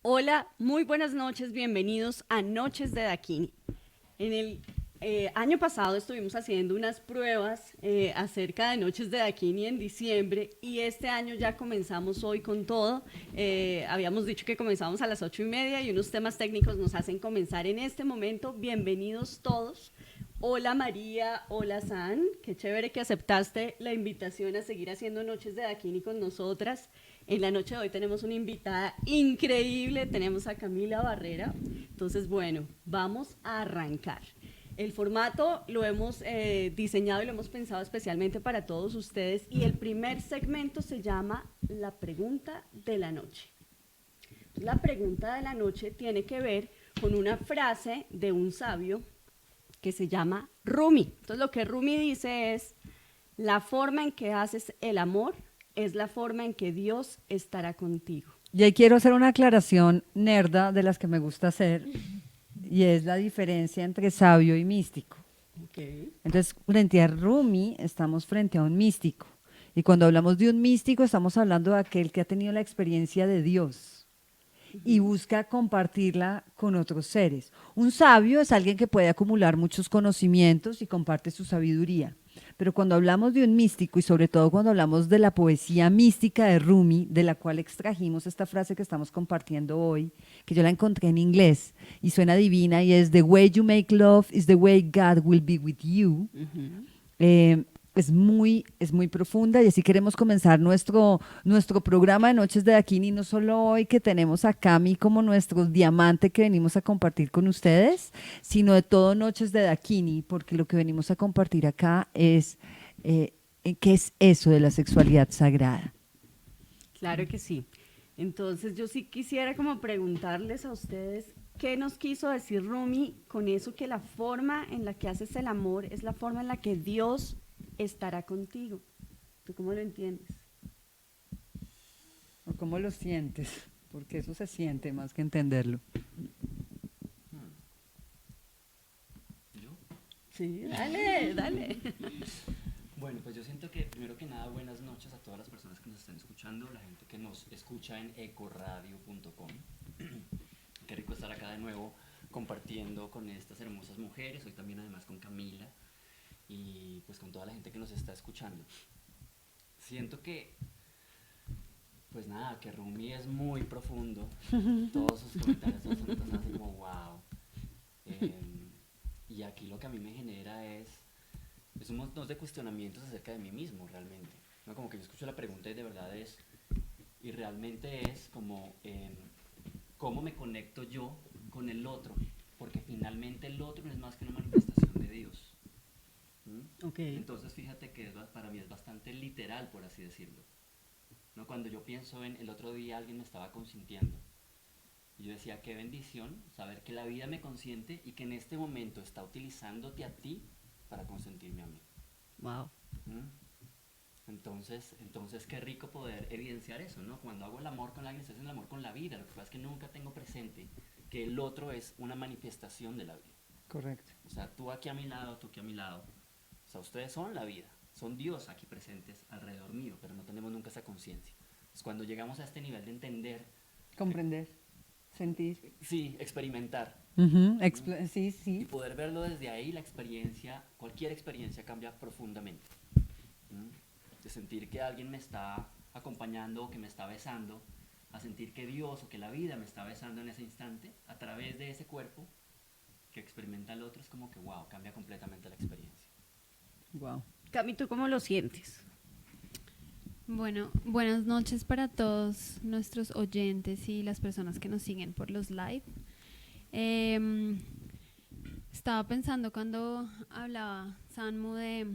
Hola, muy buenas noches, bienvenidos a Noches de Daquini. En el año pasado estuvimos haciendo unas pruebas acerca de Noches de Daquini en diciembre y este año ya comenzamos hoy con todo. Habíamos dicho que comenzamos a las 8:30 y unos temas técnicos nos hacen comenzar en este momento. Bienvenidos todos. Hola María, hola San, qué chévere que aceptaste la invitación a seguir haciendo Noches de Daquini con nosotras. En la noche de hoy tenemos una invitada increíble, tenemos a Camila Barrera. Entonces, bueno, vamos a arrancar. El formato lo hemos diseñado y lo hemos pensado especialmente para todos ustedes y el primer segmento se llama La pregunta de la noche. La pregunta de la noche tiene que ver con una frase de un sabio que se llama Rumi. Entonces lo que Rumi dice es, la forma en que haces el amor es la forma en que Dios estará contigo. Y ahí quiero hacer una aclaración nerda de las que me gusta hacer, y es la diferencia entre sabio y místico. Okay. Entonces, frente a Rumi, estamos frente a un místico. Y cuando hablamos de un místico, estamos hablando de aquel que ha tenido la experiencia de Dios y busca compartirla con otros seres. Un sabio es alguien que puede acumular muchos conocimientos y comparte su sabiduría. Pero cuando hablamos de un místico y sobre todo cuando hablamos de la poesía mística de Rumi, de la cual extrajimos esta frase que estamos compartiendo hoy, que yo la encontré en inglés y suena divina y es: The way you make love is the way God will be with you. Eh, es muy profunda y así queremos comenzar nuestro programa de Noches de Daquini, no solo hoy que tenemos a Cami como nuestro diamante que venimos a compartir con ustedes, sino de todo Noches de Daquini, porque lo que venimos a compartir acá es qué es eso de la sexualidad sagrada. Claro que sí. Entonces yo sí quisiera como preguntarles a ustedes qué nos quiso decir Rumi con eso que la forma en la que haces el amor es la forma en la que Dios estará contigo. ¿Tú cómo lo entiendes? ¿O cómo lo sientes? Porque eso se siente más que entenderlo. ¿Yo? Sí, dale, dale. Bueno, pues yo siento que primero que nada buenas noches a todas las personas que nos están escuchando, la gente que nos escucha en ecoradio.com. Qué rico estar acá de nuevo compartiendo con estas hermosas mujeres, hoy también además con Camila y pues con toda la gente que nos está escuchando. Siento que, pues nada, que Rumi es muy profundo, todos sus comentarios son así como wow. Y aquí lo que a mí me genera es un montón de cuestionamientos acerca de mí mismo realmente, ¿no? Como que yo escucho la pregunta y de verdad y realmente es como cómo me conecto yo con el otro, porque finalmente el otro no es más que una manifestación de Dios. Ok. Entonces fíjate que para mí es bastante literal, por así decirlo, ¿no? Cuando yo pienso en el otro día alguien me estaba consintiendo, y yo decía, qué bendición saber que la vida me consiente y que en este momento está utilizándote a ti para consentirme a mí. Wow. ¿Mm? Entonces qué rico poder evidenciar eso, ¿no? Cuando hago el amor con alguien, estoy haciendo el amor con la vida. Lo que pasa es que nunca tengo presente que el otro es una manifestación de la vida. Correcto. O sea, tú aquí a mi lado, tú aquí a mi lado. O sea, ustedes son la vida, son Dios aquí presentes alrededor mío, pero no tenemos nunca esa conciencia. Entonces, cuando llegamos a este nivel de entender, Comprender, sentir. sí, experimentar, Ujú, ¿no? sí, Y sí. poder verlo desde ahí, la experiencia, cualquier experiencia cambia profundamente. ¿Mm? De sentir que alguien me está acompañando o que me está besando, a sentir que Dios o que la vida me está besando en ese instante, a través de ese cuerpo que experimenta el otro, es como que wow, cambia completamente la experiencia. Wow. Cami, ¿tú cómo lo sientes? Bueno, buenas noches para todos nuestros oyentes y las personas que nos siguen por los live. Em, Estaba pensando cuando hablaba Sanmu se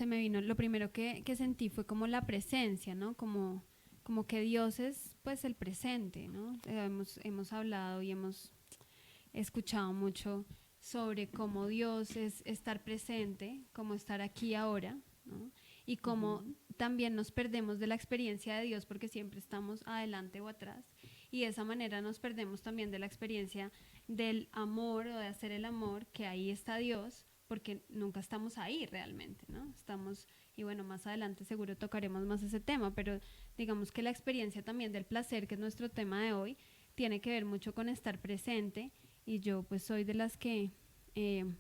me vino, lo primero que sentí fue como la presencia, ¿no? Como que Dios es pues el presente, ¿no? Hemos hablado y hemos escuchado mucho sobre cómo Dios es estar presente, cómo estar aquí ahora, ¿no? Y cómo también nos perdemos de la experiencia de Dios porque siempre estamos adelante o atrás y de esa manera nos perdemos también de la experiencia del amor o de hacer el amor, que ahí está Dios, porque nunca estamos ahí realmente, ¿no? Estamos, y bueno, más adelante seguro tocaremos más ese tema, pero digamos que la experiencia también del placer, que es nuestro tema de hoy, tiene que ver mucho con estar presente, y yo pues soy de las que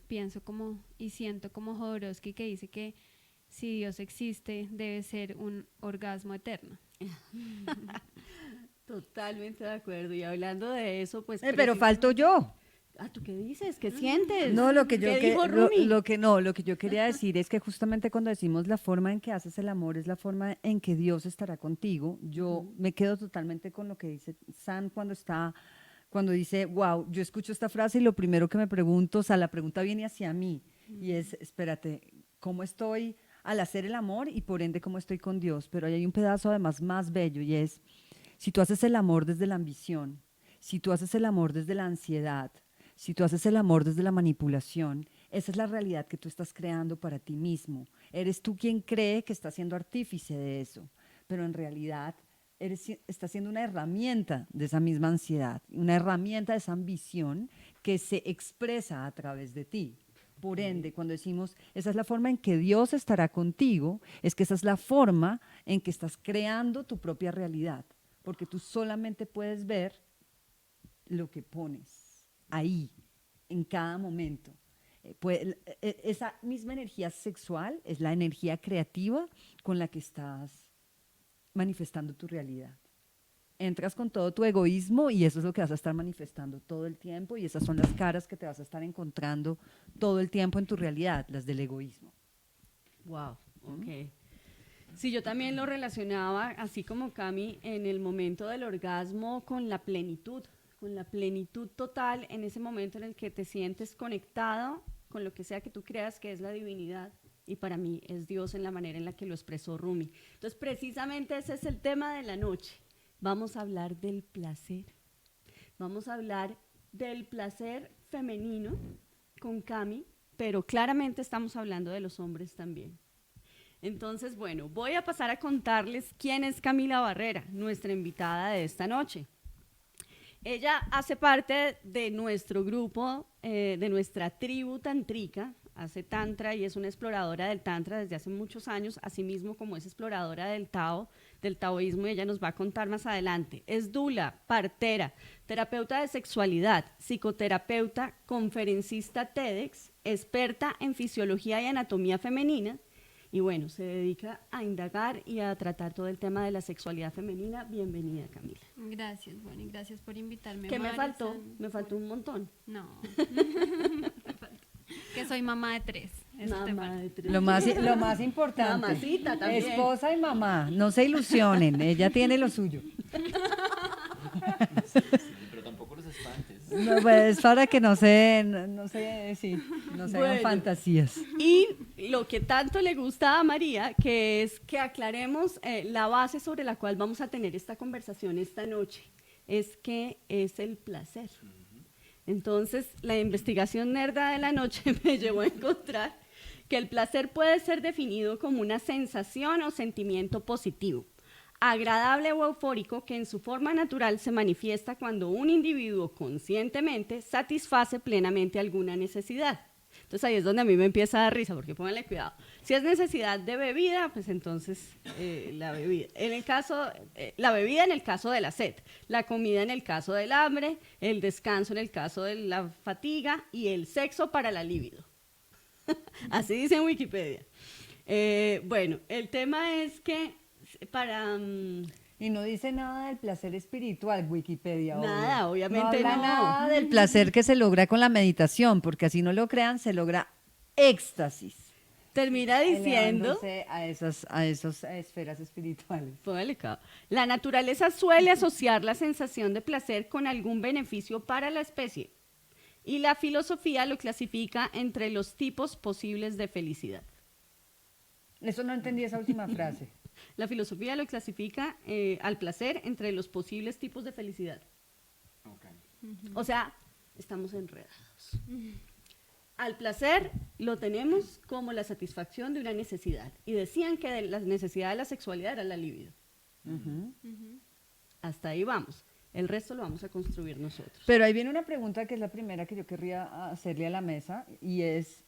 pienso como y siento como Jodorowsky, que dice que si Dios existe debe ser un orgasmo eterno. Totalmente de acuerdo. Y hablando de eso, pues... Pero falto yo. Ah, ¿tú qué dices? ¿Qué sientes? No, lo que yo ¿Qué dijo Rumi? lo que yo quería decir es que justamente cuando decimos la forma en que haces el amor es la forma en que Dios estará contigo. Yo me quedo totalmente con lo que dice Sam cuando dice, wow, yo escucho esta frase y lo primero que me pregunto, o sea, la pregunta viene hacia mí y es, espérate, ¿cómo estoy al hacer el amor y por ende cómo estoy con Dios? Pero ahí hay un pedazo además más bello y es, si tú haces el amor desde la ambición, si tú haces el amor desde la ansiedad, si tú haces el amor desde la manipulación, esa es la realidad que tú estás creando para ti mismo. Eres tú quien cree que está siendo artífice de eso, pero en realidad está siendo una herramienta de esa misma ansiedad, una herramienta de esa ambición que se expresa a través de ti. Por ende, cuando decimos, esa es la forma en que Dios estará contigo, es que esa es la forma en que estás creando tu propia realidad, porque tú solamente puedes ver lo que pones ahí, en cada momento. Esa misma energía sexual es la energía creativa con la que estás manifestando tu realidad. Entras con todo tu egoísmo y eso es lo que vas a estar manifestando todo el tiempo y esas son las caras que te vas a estar encontrando todo el tiempo en tu realidad, las del egoísmo. Wow, ok. Sí, yo también lo relacionaba, así como Cami, en el momento del orgasmo con la plenitud total, en ese momento en el que te sientes conectado con lo que sea que tú creas que es la divinidad, y para mí es Dios en la manera en la que lo expresó Rumi. Entonces, precisamente ese es el tema de la noche. Vamos a hablar del placer. Vamos a hablar del placer femenino con Cami, pero claramente estamos hablando de los hombres también. Entonces, bueno, voy a pasar a contarles quién es Camila Barrera, nuestra invitada de esta noche. Ella hace parte de nuestro grupo, de nuestra tribu tántrica, hace tantra y es una exploradora del tantra desde hace muchos años, asimismo como es exploradora del Tao, del taoísmo, y ella nos va a contar más adelante. Es dula, partera, terapeuta de sexualidad, psicoterapeuta, conferencista TEDx, experta en fisiología y anatomía femenina, y bueno, se dedica a indagar y a tratar todo el tema de la sexualidad femenina. Bienvenida, Camila. Gracias, bueno, y gracias por invitarme. ¿Qué me Mari, faltó? San. Me faltó un montón. No. Que soy mamá de 3. Mamá de 3. Lo más importante. Mamacita también. Esposa y mamá, no se ilusionen, ella tiene lo suyo. Sí, pero tampoco los espantes. No, pues, es para que no hagan Bueno. fantasías. Y lo que tanto le gusta a María, que es que aclaremos la base sobre la cual vamos a tener esta conversación esta noche, es que es el placer. Entonces, la investigación nerda de la noche me llevó a encontrar que el placer puede ser definido como una sensación o sentimiento positivo, agradable o eufórico que en su forma natural se manifiesta cuando un individuo conscientemente satisface plenamente alguna necesidad. Entonces ahí es donde a mí me empieza a dar risa, porque pónganle cuidado. Si es necesidad de bebida, pues entonces la bebida. La bebida en el caso de la sed, la comida en el caso del hambre, el descanso en el caso de la fatiga y el sexo para la libido. Así dice en Wikipedia. Bueno, el tema es que para... Y no dice nada del placer espiritual, Wikipedia. Nada, obviamente no. habla no. nada del placer que se logra con la meditación, porque así no lo crean, se logra éxtasis. Termina diciendo... Elevándose a esas esferas espirituales. Póngale cuidado. La naturaleza suele asociar la sensación de placer con algún beneficio para la especie. Y la filosofía lo clasifica entre los tipos posibles de felicidad. Eso no entendí esa última frase. La filosofía lo clasifica al placer entre los posibles tipos de felicidad. Okay. O sea, estamos enredados. Al placer lo tenemos como la satisfacción de una necesidad. Y decían que la necesidad de la sexualidad era la libido. Hasta ahí vamos. El resto lo vamos a construir nosotros. Pero ahí viene una pregunta que es la primera que yo querría hacerle a la mesa y es,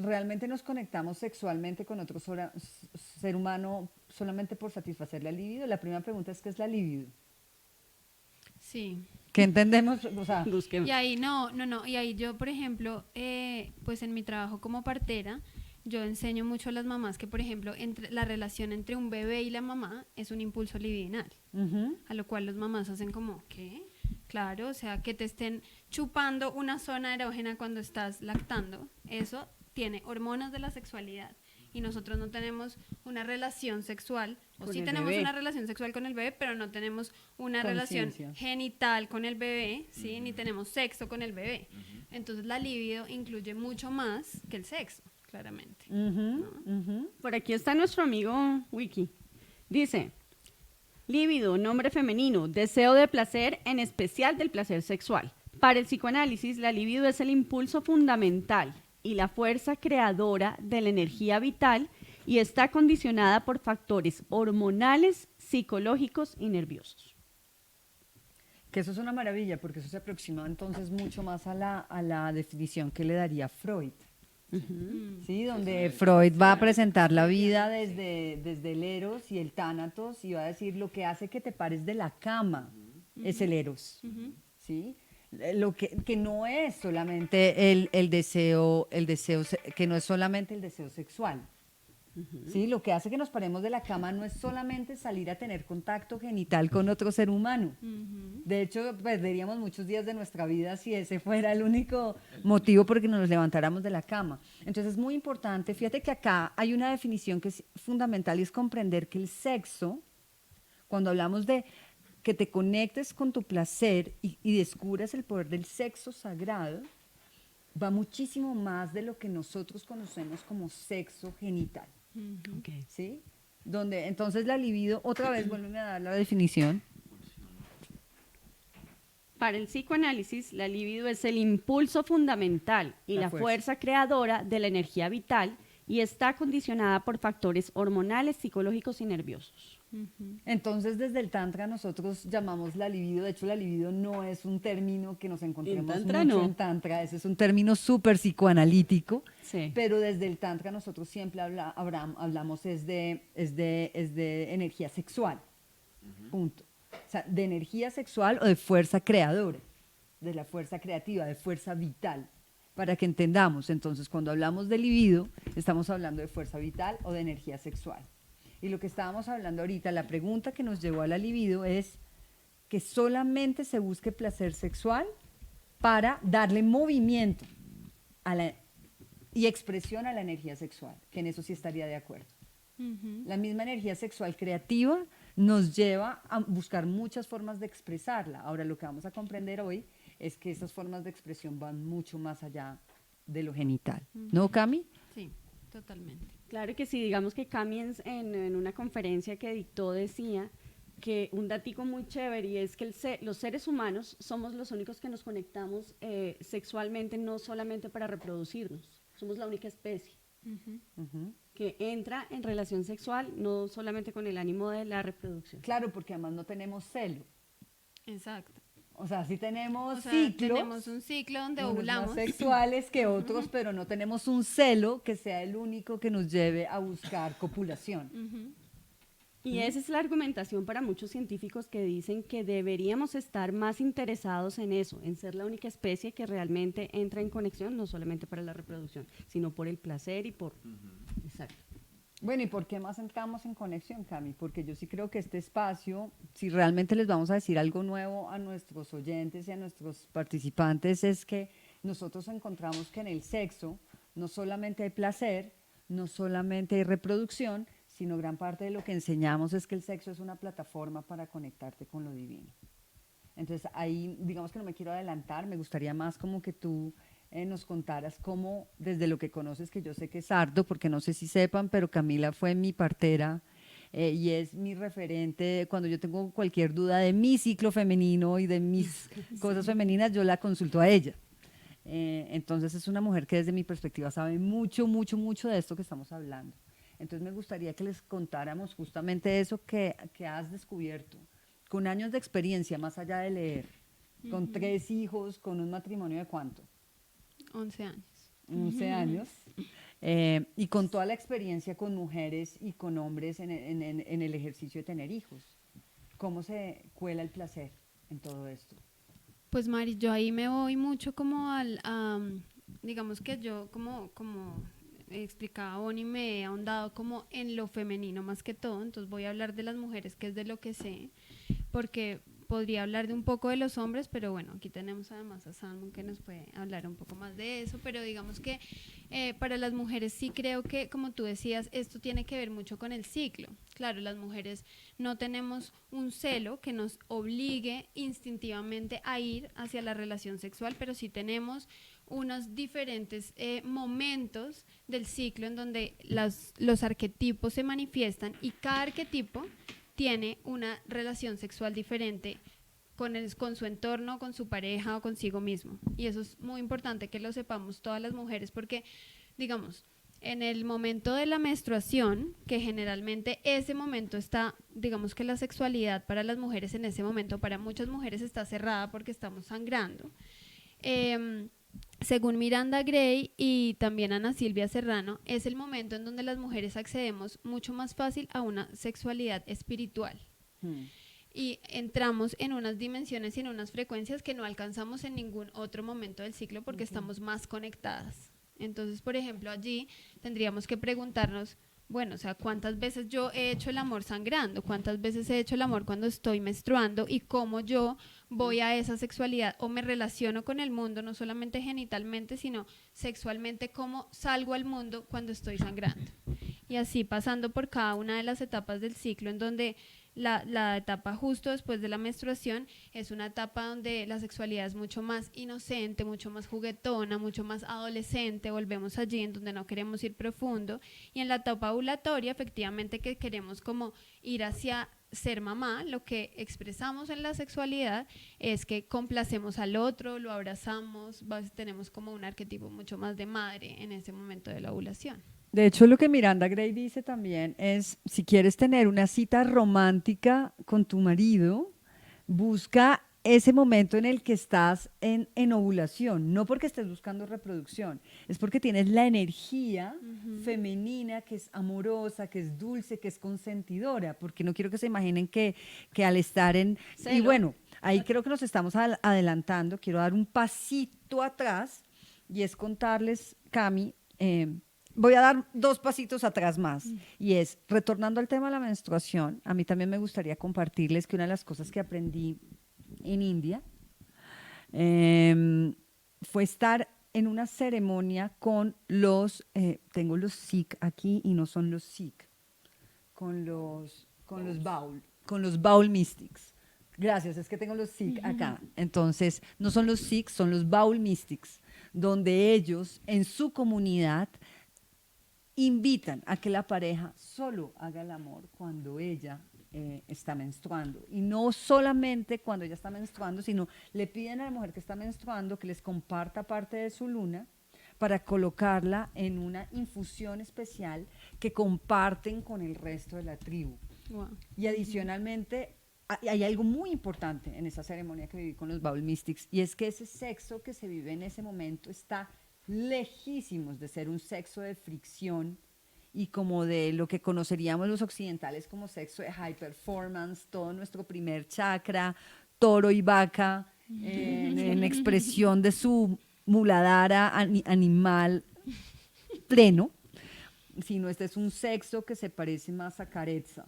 realmente nos conectamos sexualmente con otro ser humano solamente por satisfacer la libido. La primera pregunta es, ¿qué es la libido? Sí. ¿Qué entendemos? O sea, Busquemos. Y ahí no, y ahí yo, por ejemplo, pues en mi trabajo como partera, yo enseño mucho a las mamás que, por ejemplo, la relación entre un bebé y la mamá es un impulso libidinal, ujú, a lo cual los mamás hacen como, ¿qué? Claro, o sea, que te estén chupando una zona erógena cuando estás lactando, eso tiene hormonas de la sexualidad. Y nosotros no tenemos una relación sexual, o Con sí el tenemos bebé. una relación sexual con el bebé, pero no tenemos una relación Conciencia. genital con el bebé, ¿sí? Ni tenemos sexo con el bebé. Entonces la libido incluye mucho más que el sexo, claramente. ujú, ujú. Por aquí está nuestro amigo Wiki. Dice, líbido, nombre femenino, deseo de placer, en especial del placer sexual. Para el psicoanálisis, la libido es el impulso fundamental y la fuerza creadora de la energía vital y está condicionada por factores hormonales, psicológicos y nerviosos. Que eso es una maravilla, porque eso se aproxima entonces mucho más a la definición que le daría Freud. ¿Sí? Donde Freud va a presentar la vida desde el eros y el tánatos y va a decir lo que hace que te pares de la cama es el eros. ¿Sí? Lo que no es solamente el deseo, que no es solamente el deseo sexual. ¿Sí? Lo que hace que nos paremos de la cama no es solamente salir a tener contacto genital con otro ser humano. De hecho, perderíamos muchos días de nuestra vida si ese fuera el único motivo por el que nos levantáramos de la cama. Entonces es muy importante, fíjate que acá hay una definición que es fundamental y es comprender que el sexo, cuando hablamos de que te conectes con tu placer y descubras el poder del sexo sagrado, va muchísimo más de lo que nosotros conocemos como sexo genital. Okay. ¿Sí? Donde entonces la libido, otra vez vuelven a dar la definición. Para el psicoanálisis, la libido es el impulso fundamental y La la fuerza. fuerza creadora de la energía vital y está condicionada por factores hormonales, psicológicos y nerviosos. Entonces desde el tantra nosotros llamamos la libido, de hecho la libido no es un término que nos encontremos tantra mucho no. en tantra, ese es un término súper psicoanalítico, Sí. pero desde el tantra nosotros siempre hablamos es de energía sexual, punto. O sea, de energía sexual o de fuerza creadora, de la fuerza creativa, de fuerza vital, para que entendamos. Entonces, cuando hablamos de libido, estamos hablando de fuerza vital o de energía sexual. Y lo que estábamos hablando ahorita, la pregunta que nos llevó a la libido es que solamente se busque placer sexual para darle movimiento y expresión a la energía sexual, que en eso sí estaría de acuerdo. La misma energía sexual creativa nos lleva a buscar muchas formas de expresarla. Ahora, lo que vamos a comprender hoy es que esas formas de expresión van mucho más allá de lo genital. ¿No, Cami? Sí, totalmente. Claro que sí, digamos que Cami en una conferencia que dictó decía que un datico muy chévere y es que los seres humanos somos los únicos que nos conectamos sexualmente, no solamente para reproducirnos, somos la única especie que entra en relación sexual, no solamente con el ánimo de la reproducción. Claro, porque además no tenemos celo. Exacto. O sea, sí tenemos O sea, ciclos. tenemos un ciclo donde unos ovulamos. más sexuales que otros, pero no tenemos un celo que sea el único que nos lleve a buscar copulación. Y esa es la argumentación para muchos científicos que dicen que deberíamos estar más interesados en eso, en ser la única especie que realmente entra en conexión, no solamente para la reproducción, sino por el placer y por... Exacto. Bueno, ¿y por qué más entramos en conexión, Cami? Porque yo sí creo que este espacio, si realmente les vamos a decir algo nuevo a nuestros oyentes y a nuestros participantes, es que nosotros encontramos que en el sexo no solamente hay placer, no solamente hay reproducción, sino gran parte de lo que enseñamos es que el sexo es una plataforma para conectarte con lo divino. Entonces ahí, digamos que no me quiero adelantar, me gustaría más como que tú nos contaras cómo, desde lo que conoces, que yo sé que es harto, porque no sé si sepan, pero Camila fue mi partera y es mi referente. Cuando yo tengo cualquier duda de mi ciclo femenino y de mis cosas femeninas, yo la consulto a ella. Entonces es una mujer que desde mi perspectiva sabe mucho, mucho, mucho de esto que estamos hablando. Entonces me gustaría que les contáramos justamente eso que has descubierto, con años de experiencia, más allá de leer, con 3 hijos, con un matrimonio de ¿cuánto? 11 años. 11 años. y con toda la experiencia con mujeres y con hombres en el ejercicio de tener hijos. ¿Cómo se cuela el placer en todo esto? Pues Mari, yo ahí me voy mucho como digamos que yo como explicaba Bonnie, me he ahondado como en lo femenino más que todo, entonces voy a hablar de las mujeres, que es de lo que sé, porque podría hablar de un poco de los hombres, pero bueno, aquí tenemos además a Salmon que nos puede hablar un poco más de eso, pero digamos que para las mujeres sí creo que, como tú decías, esto tiene que ver mucho con el ciclo. Claro, las mujeres no tenemos un celo que nos obligue instintivamente a ir hacia la relación sexual, pero sí tenemos unos diferentes momentos del ciclo en donde los arquetipos se manifiestan y cada arquetipo tiene una relación sexual diferente con su entorno, con su pareja o consigo mismo. Y eso es muy importante que lo sepamos todas las mujeres porque, digamos, en el momento de la menstruación, que generalmente ese momento está, digamos que la sexualidad para las mujeres en ese momento, para muchas mujeres está cerrada porque estamos sangrando. Según Miranda Gray y también Ana Silvia Serrano, es el momento en donde las mujeres accedemos mucho más fácil a una sexualidad espiritual. Y entramos en unas dimensiones y en unas frecuencias que no alcanzamos en ningún otro momento del ciclo porque estamos más conectadas. Entonces, por ejemplo, allí tendríamos que preguntarnos, bueno, o sea, ¿cuántas veces yo he hecho el amor sangrando? ¿Cuántas veces he hecho el amor cuando estoy menstruando? Y cómo yo voy a esa sexualidad o me relaciono con el mundo, no solamente genitalmente, sino sexualmente, cómo salgo al mundo cuando estoy sangrando. Y así pasando por cada una de las etapas del ciclo en donde la etapa justo después de la menstruación es una etapa donde la sexualidad es mucho más inocente, mucho más juguetona, mucho más adolescente, volvemos allí en donde no queremos ir profundo, y en la etapa ovulatoria efectivamente que queremos como ir hacia ser mamá, lo que expresamos en la sexualidad es que complacemos al otro, lo abrazamos, tenemos como un arquetipo mucho más de madre en ese momento de la ovulación. De hecho, lo que Miranda Gray dice también es, si quieres tener una cita romántica con tu marido, busca ese momento en el que estás en ovulación, no porque estés buscando reproducción, es porque tienes la energía femenina que es amorosa, que es dulce, que es consentidora, porque no quiero que se imaginen que al estar en... Celo. Y bueno, ahí creo que nos estamos adelantando, quiero dar un pasito atrás y es contarles, Cami, voy a dar 2 pasitos atrás más, y es, retornando al tema de la menstruación, a mí también me gustaría compartirles que una de las cosas que aprendí en India fue estar en una ceremonia con tengo los Sikh aquí y no son los Sikh, con los Baul Mystics. Gracias, es que tengo los Sikh acá. Entonces, no son los Sikh, son los Baul Mystics, donde ellos en su comunidad invitan a que la pareja solo haga el amor cuando ella está menstruando. Y no solamente cuando ella está menstruando, sino le piden a la mujer que está menstruando que les comparta parte de su luna para colocarla en una infusión especial que comparten con el resto de la tribu. Wow. Y adicionalmente, hay algo muy importante en esa ceremonia que viví con los Baul Mystics, y es que ese sexo que se vive en ese momento está lejísimos de ser un sexo de fricción y como de lo que conoceríamos los occidentales como sexo de high performance, todo nuestro primer chakra, toro y vaca, en expresión de su muladara animal pleno, sino este es un sexo que se parece más a Carezza,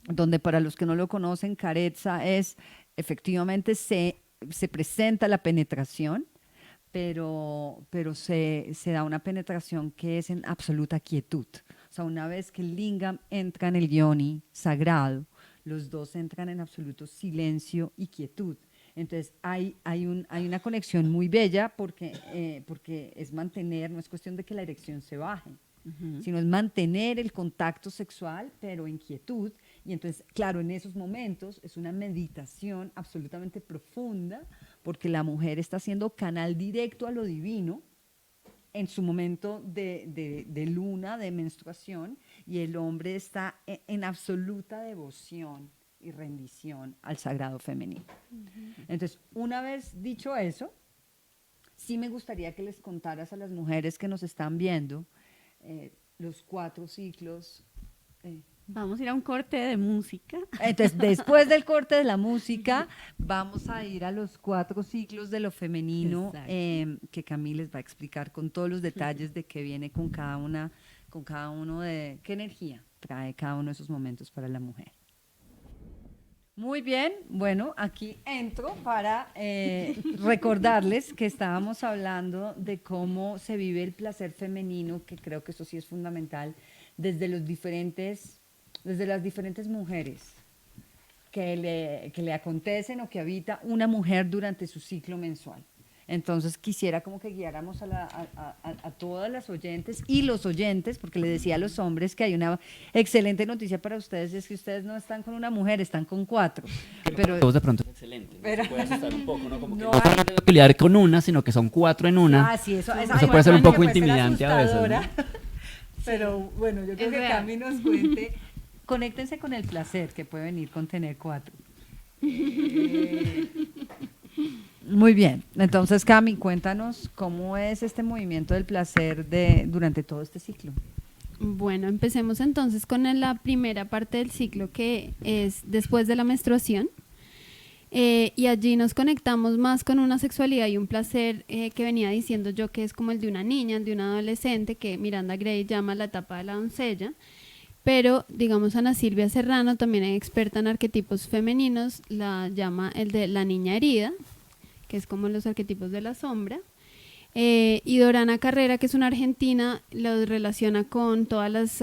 donde para los que no lo conocen, Carezza es, efectivamente se presenta la penetración, pero se da una penetración que es en absoluta quietud. O sea, una vez que el lingam entra en el yoni sagrado, los dos entran en absoluto silencio y quietud. Entonces hay una conexión muy bella porque es mantener, no es cuestión de que la erección se baje, sino es mantener el contacto sexual, pero en quietud. Y entonces, claro, en esos momentos es una meditación absolutamente profunda, porque la mujer está haciendo canal directo a lo divino en su momento de luna, de menstruación, y el hombre está en absoluta devoción y rendición al sagrado femenino. Entonces, una vez dicho eso, sí me gustaría que les contaras a las mujeres que nos están viendo los 4 ciclos. Vamos a ir a un corte de música. Entonces, después del corte de la música, vamos a ir a los 4 ciclos de lo femenino, que Camille les va a explicar con todos los detalles de qué viene con cada uno de qué energía trae cada uno de esos momentos para la mujer. Muy bien, bueno, aquí entro para recordarles que estábamos hablando de cómo se vive el placer femenino, que creo que eso sí es fundamental, desde las diferentes mujeres que le acontecen o que habita una mujer durante su ciclo mensual. Entonces quisiera como que guiáramos a todas las oyentes y los oyentes, porque le decía a los hombres que hay una excelente noticia para ustedes, es que ustedes no están con una mujer, están con 4. Pero de pronto es excelente, ¿no? Pero- Se puede asustar un poco, ¿no? Como que No no hay- solamente tengo que lidiar con una, sino que son 4 en una. sí, eso puede ser un poco puede ser intimidante a veces, ¿no? asustadora. Pero bueno, yo creo Es que real. Cami nos cuente. Conéctense con el placer que puede venir con tener 4. Muy bien, entonces Cami, cuéntanos cómo es este movimiento del placer durante todo este ciclo. Bueno, empecemos entonces con la primera parte del ciclo, que es después de la menstruación. Y allí nos conectamos más con una sexualidad y un placer que venía diciendo yo, que es como el de una niña, el de una adolescente, que Miranda Gray llama la etapa de la doncella. Pero, digamos, Ana Silvia Serrano, también es experta en arquetipos femeninos, la llama el de la niña herida, que es como los arquetipos de la sombra. Y Dorana Carrera, que es una argentina, los relaciona con todos los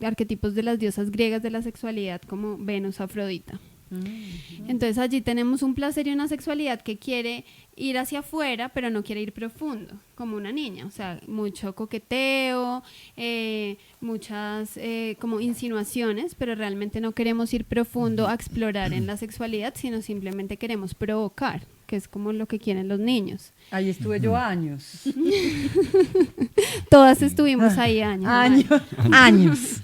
arquetipos de las diosas griegas de la sexualidad, como Venus, Afrodita. Entonces allí tenemos un placer y una sexualidad que quiere ir hacia afuera, pero no quiere ir profundo, como una niña. O sea, mucho coqueteo, muchas como insinuaciones, pero realmente no queremos ir profundo a explorar en la sexualidad, sino simplemente queremos provocar, que es como lo que quieren los niños. Ahí estuve yo años. Todas estuvimos ahí años. Años.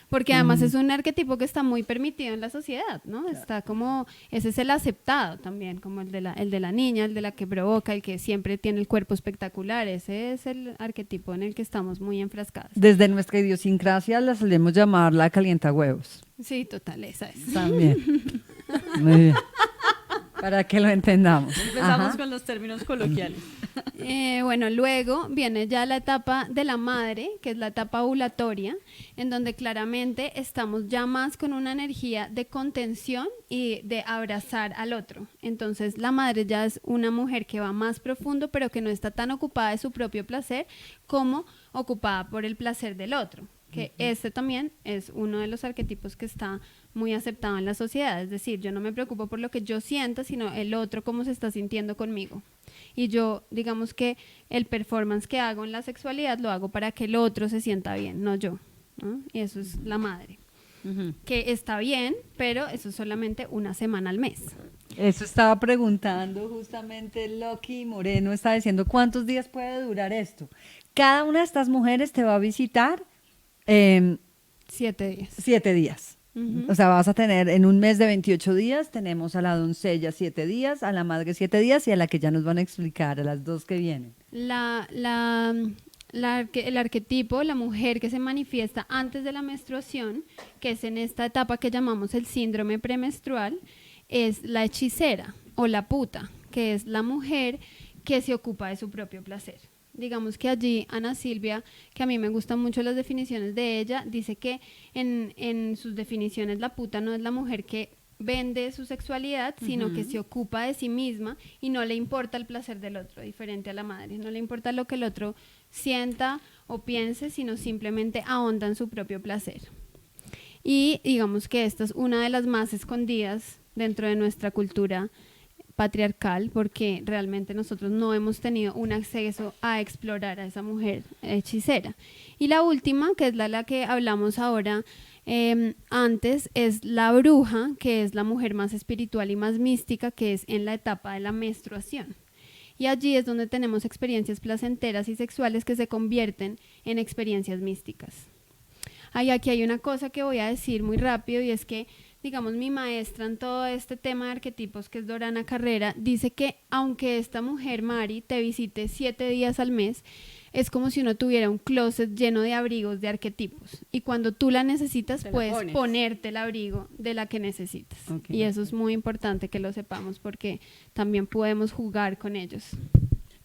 Porque además es un arquetipo que está muy permitido en la sociedad, ¿no? Está como, ese es el aceptado también, como el de la niña, el de la que provoca, el que siempre tiene el cuerpo espectacular. Ese es el arquetipo en el que estamos muy enfrascadas. Desde nuestra idiosincrasia la solemos llamar la calientahuevos. Sí, total, esa es. También. Muy bien. Para que lo entendamos. Empezamos Ajá. con los términos coloquiales. Bueno, luego viene ya la etapa de la madre, que es la etapa ovulatoria, en donde claramente estamos ya más con una energía de contención y de abrazar al otro. Entonces la madre ya es una mujer que va más profundo, pero que no está tan ocupada de su propio placer como ocupada por el placer del otro. Que este también es uno de los arquetipos que está muy aceptado en la sociedad, es decir, yo no me preocupo por lo que yo sienta, sino el otro cómo se está sintiendo conmigo. Y yo, digamos que el performance que hago en la sexualidad lo hago para que el otro se sienta bien, no yo, ¿no? Y eso es la madre, que está bien, pero eso es solamente una semana al mes. Eso estaba preguntando justamente Loki Moreno, está diciendo cuántos días puede durar esto. Cada una de estas mujeres te va a visitar 7 días. 7 días. O sea, vas a tener en un mes de 28 días, tenemos a la doncella 7 días, a la madre 7 días y a la que ya nos van a explicar, a las 2 que vienen. El arquetipo, la mujer que se manifiesta antes de la menstruación, que es en esta etapa que llamamos el síndrome premenstrual, es la hechicera o la puta, que es la mujer que se ocupa de su propio placer. Digamos que allí Ana Silvia, que a mí me gustan mucho las definiciones de ella, dice que en sus definiciones la puta no es la mujer que vende su sexualidad, sino que se ocupa de sí misma y no le importa el placer del otro, diferente a la madre. No le importa lo que el otro sienta o piense, sino simplemente ahonda en su propio placer. Y digamos que esta es una de las más escondidas dentro de nuestra cultura patriarcal, porque realmente nosotros no hemos tenido un acceso a explorar a esa mujer hechicera. Y la última, que es la que hablamos ahora antes, es la bruja, que es la mujer más espiritual y más mística, que es en la etapa de la menstruación. Y allí es donde tenemos experiencias placenteras y sexuales que se convierten en experiencias místicas. Aquí hay una cosa que voy a decir muy rápido, y es que digamos, mi maestra en todo este tema de arquetipos, que es Dorana Carrera, dice que aunque esta mujer, Mari, te visite 7 días al mes, es como si uno tuviera un closet lleno de abrigos de arquetipos. Y cuando tú la necesitas, Te la puedes pones. ponerte el abrigo de la que necesitas. Ok. Y eso es muy importante que lo sepamos porque también podemos jugar con ellos.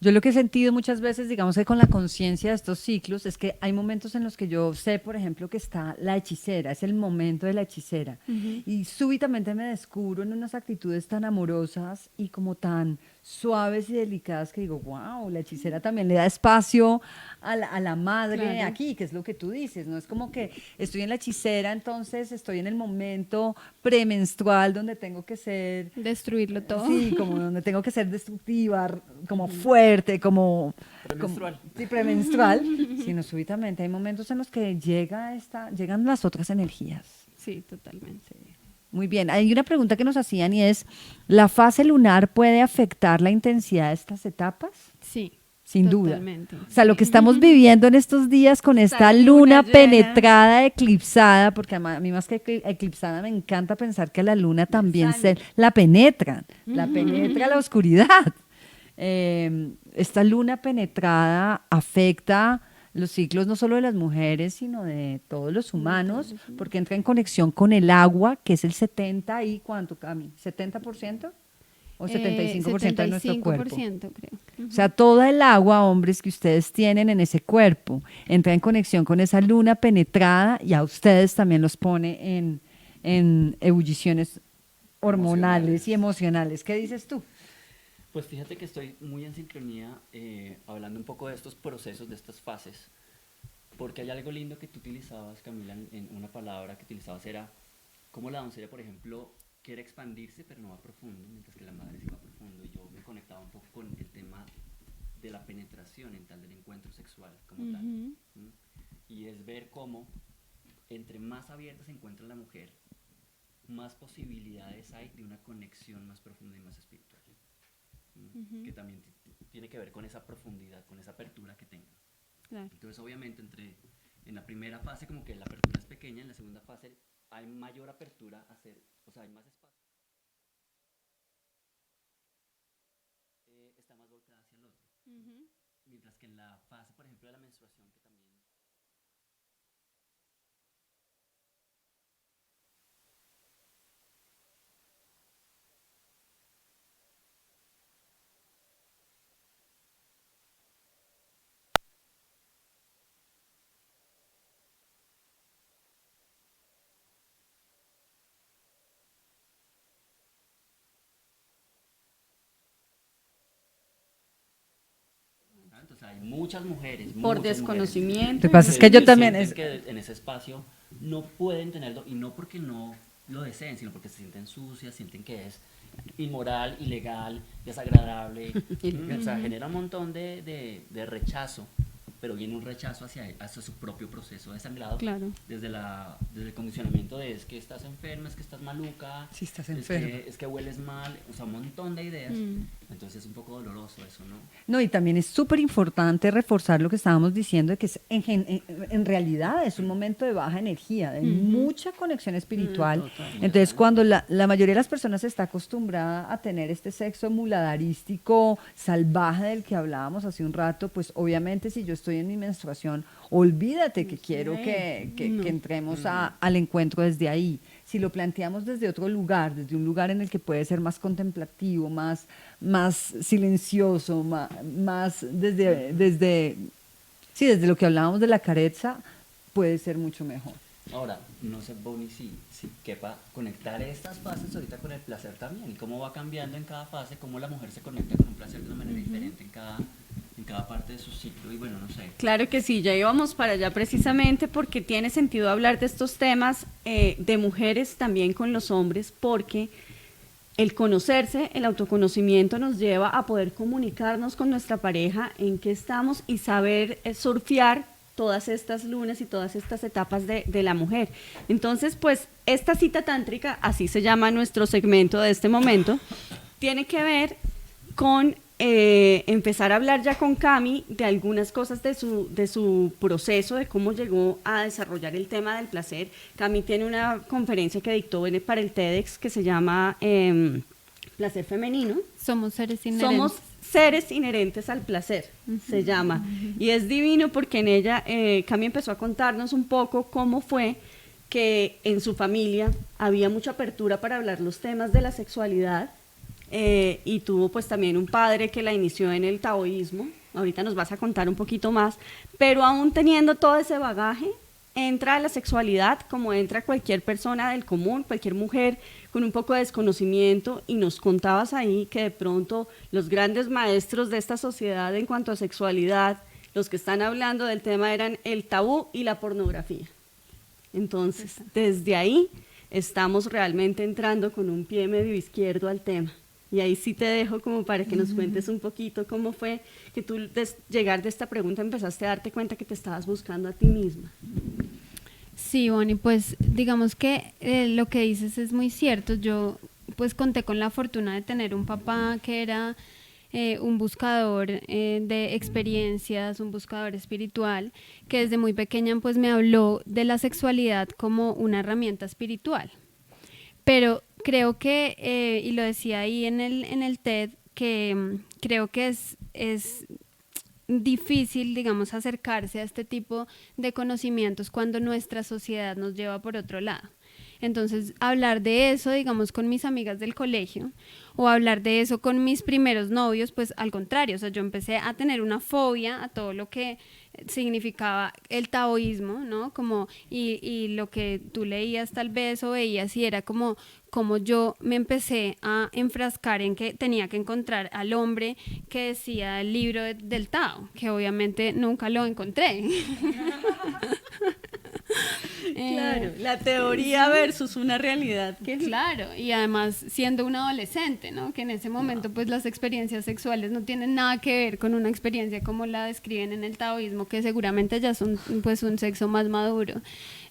Yo lo que he sentido muchas veces, digamos que con la conciencia de estos ciclos, es que hay momentos en los que yo sé, por ejemplo, que está la hechicera, es el momento de la hechicera. Y súbitamente me descubro en unas actitudes tan amorosas y como tan suaves y delicadas que digo, wow, la hechicera también le da espacio a la madre Claro. aquí, que es lo que tú dices, ¿no? Es como que estoy en la hechicera, entonces estoy en el momento premenstrual donde tengo que ser Destruirlo todo. sí, como donde tengo que ser destructiva, como fuerte, como Premenstrual. sí, premenstrual, sino súbitamente hay momentos en los que llegan las otras energías. Sí, totalmente. Muy bien, hay una pregunta que nos hacían y es, ¿la fase lunar puede afectar la intensidad de estas etapas? Sí. Sin duda. Totalmente. O sea, lo que estamos viviendo en estos días con esta Esta luna luna llena. penetrada, eclipsada, porque a mí más que eclipsada me encanta pensar que la luna también sale. la penetra la oscuridad. Esta luna penetrada afecta los ciclos no solo de las mujeres, sino de todos los humanos, porque entra en conexión con el agua, que es el 70 y ¿cuánto, Cami? ¿70%? ¿O 75% de nuestro cuerpo? 75%, creo. O sea, toda el agua, hombres, que ustedes tienen en ese cuerpo, entra en conexión con esa luna penetrada y a ustedes también los pone en ebulliciones hormonales y emocionales. ¿Qué dices tú? Pues fíjate que estoy muy en sincronía hablando un poco de estos procesos, de estas fases, porque hay algo lindo que tú utilizabas, Camila, en una palabra que utilizabas era cómo la doncella, por ejemplo, quiere expandirse pero no va profundo, mientras que la madre sí va profundo. Y yo me conectaba un poco con el tema de la penetración en tal del encuentro sexual como tal. Ujú. ¿Mm? Y es ver cómo entre más abierta se encuentra la mujer, más posibilidades hay de una conexión más profunda y más espiritual. Que también tiene que ver con esa profundidad, con esa apertura que tengan. Claro. Entonces, obviamente, en la primera fase como que la apertura es pequeña, en la segunda fase hay mayor apertura a hacer, o sea, hay más espacio. Está más volcada hacia el otro. Mientras que en la fase, por ejemplo, de la menstruación, que también... Entonces hay muchas mujeres, Por muchas desconocimiento. Lo que pasa es que yo también sienten que en ese espacio no pueden tenerlo, y no porque no lo deseen, sino porque se sienten sucias, sienten que es inmoral, ilegal, desagradable. O sea, genera un montón de rechazo, pero viene un rechazo hacia su propio proceso de sangrado. Claro. Desde el condicionamiento de es que estás enferma, es que estás maluca, Sí, estás es enferma. es que hueles mal, o sea, un montón de ideas. Entonces es un poco doloroso eso, ¿no? No, y también es súper importante reforzar lo que estábamos diciendo, de que en realidad es un momento de baja energía, de mucha conexión espiritual. Entonces, cuando la mayoría de las personas está acostumbrada a tener este sexo muladarístico, salvaje del que hablábamos hace un rato, pues obviamente si yo estoy en mi menstruación, olvídate que quiero que entremos al encuentro desde ahí. Si lo planteamos desde otro lugar, desde un lugar en el que puede ser más contemplativo, más silencioso, más desde lo que hablábamos de la careza, puede ser mucho mejor. Ahora, no sé, Bonnie, si quepa conectar estas fases ahorita con el placer también, y cómo va cambiando en cada fase, cómo la mujer se conecta con un placer de una manera diferente en cada parte de su ciclo, y bueno, no sé. Claro que sí, ya íbamos para allá precisamente porque tiene sentido hablar de estos temas de mujeres también con los hombres, porque el conocerse, el autoconocimiento nos lleva a poder comunicarnos con nuestra pareja en qué estamos y saber surfear todas estas lunas y todas estas etapas de la mujer. Entonces, pues, esta cita tántrica, así se llama nuestro segmento de este momento, tiene que ver con empezar a hablar ya con Cami de algunas cosas de su proceso, de cómo llegó a desarrollar el tema del placer. Cami tiene una conferencia que dictó para el TEDx que se llama placer femenino. Somos seres inherentes. Somos seres inherentes al placer, se llama. Y es divino porque en ella Cami empezó a contarnos un poco cómo fue que en su familia había mucha apertura para hablar los temas de la sexualidad, y tuvo pues también un padre que la inició en el taoísmo. Ahorita nos vas a contar un poquito más, pero aún teniendo todo ese bagaje, entra a la sexualidad como entra cualquier persona del común, cualquier mujer con un poco de desconocimiento, y nos contabas ahí que de pronto los grandes maestros de esta sociedad en cuanto a sexualidad, los que están hablando del tema eran el tabú y la pornografía. Entonces, desde ahí estamos realmente entrando con un pie medio izquierdo al tema. Y ahí sí te dejo como para que nos cuentes un poquito cómo fue que tú, llegar de esta pregunta, empezaste a darte cuenta que te estabas buscando a ti misma. Sí, Bonnie, pues digamos que lo que dices es muy cierto. Yo pues conté con la fortuna de tener un papá que era un buscador de experiencias, un buscador espiritual, que desde muy pequeña pues me habló de la sexualidad como una herramienta espiritual. Pero creo que, y lo decía ahí en el TED, que creo que es difícil, digamos, acercarse a este tipo de conocimientos cuando nuestra sociedad nos lleva por otro lado. Entonces, hablar de eso, digamos, con mis amigas del colegio, o hablar de eso con mis primeros novios, pues al contrario, o sea, yo empecé a tener una fobia a todo lo que significaba el taoísmo, ¿no? Como, y lo que tú leías tal vez o veías, y era como yo me empecé a enfrascar en que tenía que encontrar al hombre que decía el libro del Tao, que obviamente nunca lo encontré. Claro, la teoría versus una realidad. Claro, y además siendo un adolescente, ¿no? Que en ese momento pues las experiencias sexuales no tienen nada que ver con una experiencia como la describen en el taoísmo, que seguramente ya son pues un sexo más maduro.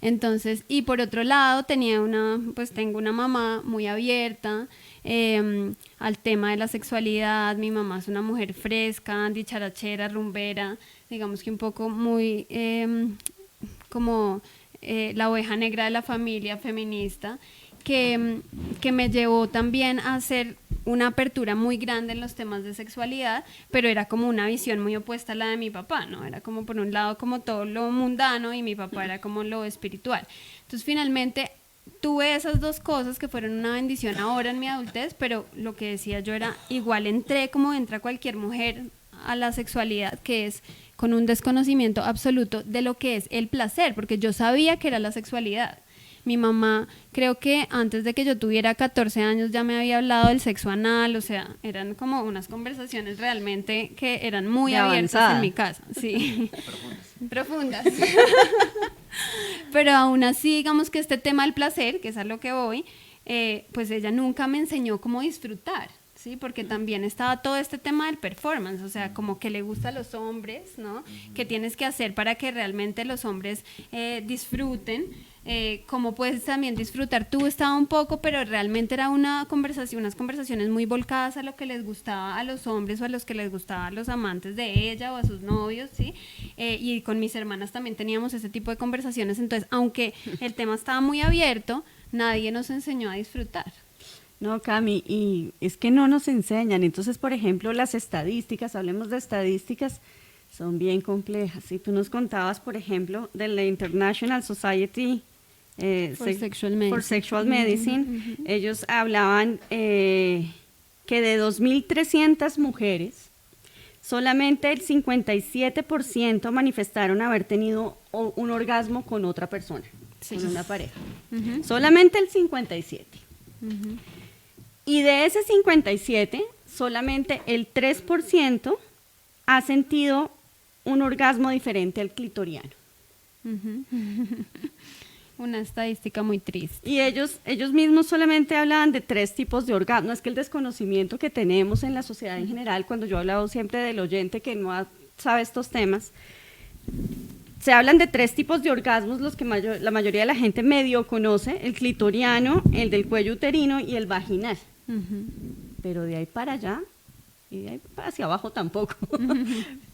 Entonces, y por otro lado tengo una mamá muy abierta al tema de la sexualidad. Mi mamá es una mujer fresca, dicharachera, rumbera, digamos que un poco muy como la oveja negra de la familia feminista, que me llevó también a hacer una apertura muy grande en los temas de sexualidad, pero era como una visión muy opuesta a la de mi papá, ¿no? Era como por un lado como todo lo mundano y mi papá era como lo espiritual. Entonces finalmente tuve esas dos cosas que fueron una bendición ahora en mi adultez, pero lo que decía yo era, igual entré como entra cualquier mujer a la sexualidad, que es con un desconocimiento absoluto de lo que es el placer, porque yo sabía que era la sexualidad. Mi mamá, creo que antes de que yo tuviera 14 años ya me había hablado del sexo anal, o sea, eran como unas conversaciones realmente que eran muy de abiertas avanzada. en mi casa, sí. Profundas. Pero aún así, digamos que este tema del placer, que es a lo que voy, pues ella nunca me enseñó cómo disfrutar. Sí, porque también estaba todo este tema del performance, o sea, como que le gusta a los hombres, ¿no? ¿Qué tienes que hacer para que realmente los hombres disfruten? ¿Cómo puedes también disfrutar? Tú estaba un poco, pero realmente era unas conversaciones muy volcadas a lo que les gustaba a los hombres o a los que les gustaba a los amantes de ella o a sus novios, ¿sí? Y con mis hermanas también teníamos ese tipo de conversaciones. Entonces, aunque el tema estaba muy abierto, nadie nos enseñó a disfrutar. No, Cami, y es que no nos enseñan. Entonces, por ejemplo, las estadísticas, hablemos de estadísticas, son bien complejas. Y tú nos contabas, por ejemplo, de la International Society For Sexual Medicine. Ellos hablaban que de 2.300 mujeres, solamente el 57% manifestaron haber tenido un orgasmo con otra persona, con una pareja. Solamente el 57%. Y de ese 57, solamente el 3% ha sentido un orgasmo diferente al clitoriano. Una estadística muy triste. Y ellos mismos solamente hablaban de 3 tipos de orgasmo. Es que el desconocimiento que tenemos en la sociedad en general, cuando yo he hablado siempre del oyente que no sabe estos temas, se hablan de 3 tipos de orgasmos, los que la mayoría de la gente medio conoce: el clitoriano, el del cuello uterino y el vaginal. Pero de ahí para allá, y de ahí para hacia abajo tampoco.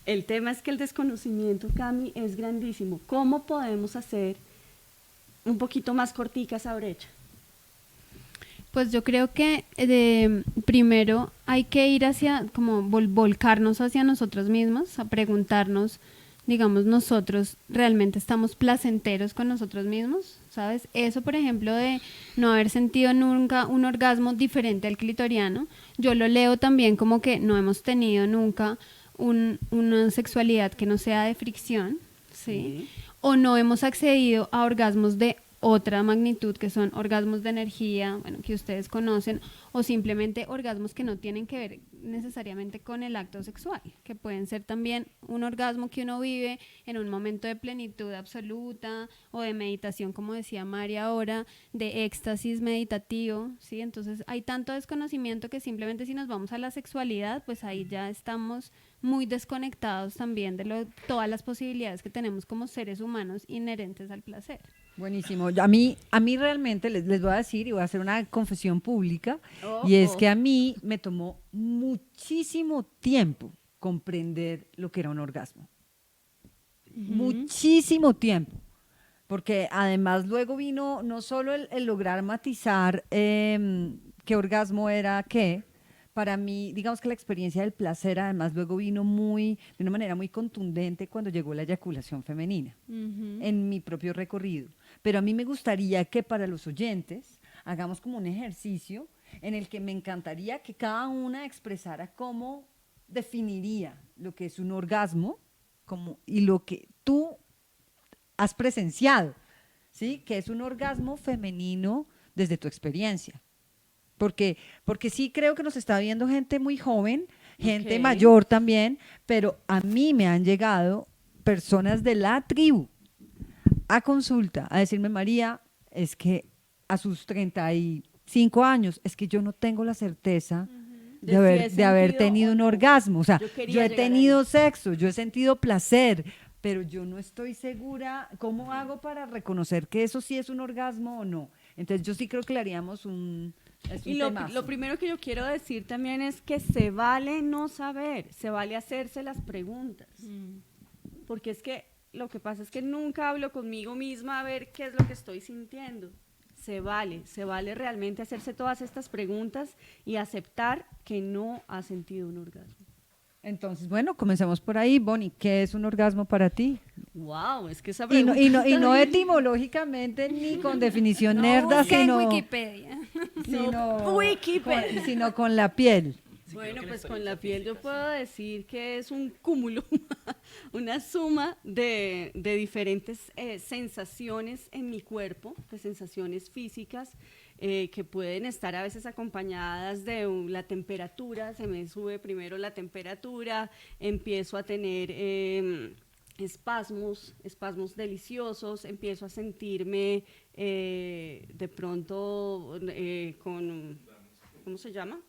El tema es que el desconocimiento, Cami, es grandísimo. ¿Cómo podemos hacer un poquito más cortica esa brecha? Pues yo creo que primero hay que ir hacia, como volcarnos hacia nosotros mismos, a preguntarnos, digamos, nosotros realmente estamos placenteros con nosotros mismos, ¿sabes? Eso, por ejemplo, de no haber sentido nunca un orgasmo diferente al clitoriano, yo lo leo también como que no hemos tenido nunca una sexualidad que no sea de fricción, ¿sí? O no hemos accedido a orgasmos de otra magnitud, que son orgasmos de energía, bueno, que ustedes conocen, o simplemente orgasmos que no tienen que ver necesariamente con el acto sexual, que pueden ser también un orgasmo que uno vive en un momento de plenitud absoluta o de meditación, como decía María ahora, de éxtasis meditativo, ¿sí? Entonces hay tanto desconocimiento que simplemente si nos vamos a la sexualidad, pues ahí ya estamos muy desconectados también de todas las posibilidades que tenemos como seres humanos inherentes al placer. Buenísimo. A mí realmente les voy a decir y voy a hacer una confesión pública, y es que a mí me tomó muchísimo tiempo comprender lo que era un orgasmo. Muchísimo tiempo. Porque además luego vino no solo el lograr matizar qué orgasmo era qué. Para mí, digamos que la experiencia del placer además luego vino de una manera muy contundente cuando llegó la eyaculación femenina en mi propio recorrido. Pero a mí me gustaría que para los oyentes hagamos como un ejercicio en el que me encantaría que cada una expresara cómo definiría lo que es un orgasmo y lo que tú has presenciado, ¿sí? Que es un orgasmo femenino desde tu experiencia. Porque sí creo que nos está viendo gente muy joven, gente mayor también, pero a mí me han llegado personas de la tribu a consulta a decirme, María, es que a sus 35 años, es que yo no tengo la certeza de haber tenido un orgasmo. O sea, yo he tenido sexo, yo he sentido placer, pero yo no estoy segura cómo hago para reconocer que eso sí es un orgasmo o no. Entonces yo sí creo que le haríamos y lo primero que yo quiero decir también es que se vale no saber, se vale hacerse las preguntas. Porque es que lo que pasa es que nunca hablo conmigo misma a ver qué es lo que estoy sintiendo. Se vale realmente hacerse todas estas preguntas y aceptar que no ha sentido un orgasmo. Entonces, bueno, comencemos por ahí. Bonnie, ¿qué es un orgasmo para ti? Wow, es que esa pregunta y no etimológicamente ni con definición nerda, sino Wikipedia. Sino con la piel. Bueno, pues con la piel yo puedo decir que es un cúmulo, una suma de diferentes sensaciones en mi cuerpo, de sensaciones físicas que pueden estar a veces acompañadas de la temperatura. Se me sube primero la temperatura, empiezo a tener espasmos deliciosos, empiezo a sentirme de pronto con, ¿cómo se llama?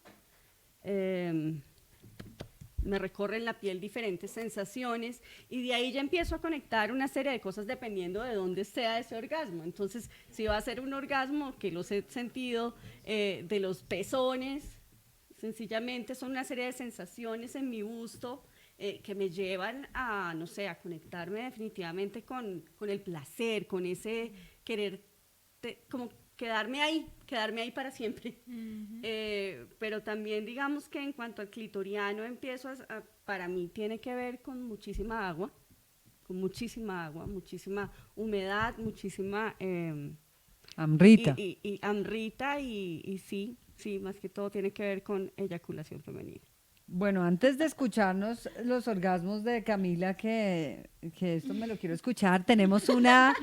Me recorren la piel diferentes sensaciones y de ahí ya empiezo a conectar una serie de cosas dependiendo de dónde sea ese orgasmo. Entonces, si va a ser un orgasmo que los he sentido de los pezones, sencillamente son una serie de sensaciones en mi busto que me llevan a, no sé, a conectarme definitivamente con el placer, con ese querer como quedarme ahí para siempre. Pero también digamos que en cuanto al clitoriano para mí tiene que ver con muchísima agua, muchísima humedad, muchísima amrita. Y amrita y sí, más que todo tiene que ver con eyaculación femenina. Bueno, antes de escucharnos los orgasmos de Camila, que esto me lo quiero escuchar, tenemos una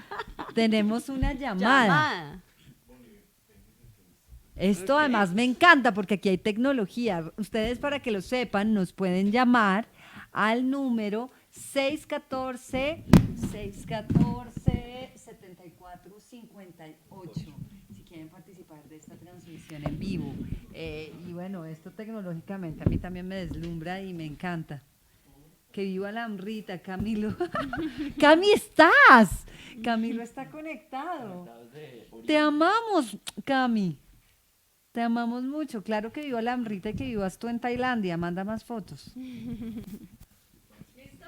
llamada. Esto además me encanta porque aquí hay tecnología. Ustedes, para que lo sepan, nos pueden llamar al número 614-7458 si quieren participar de esta transmisión en vivo. Y bueno, esto tecnológicamente a mí también me deslumbra y me encanta. Que viva la hambrita, Camilo. Cami, ¿estás? Camilo está conectado. Te amamos, Cami. Te amamos mucho. Claro que viva la hambrita y que vivas tú en Tailandia. Manda más fotos. ¿Listo?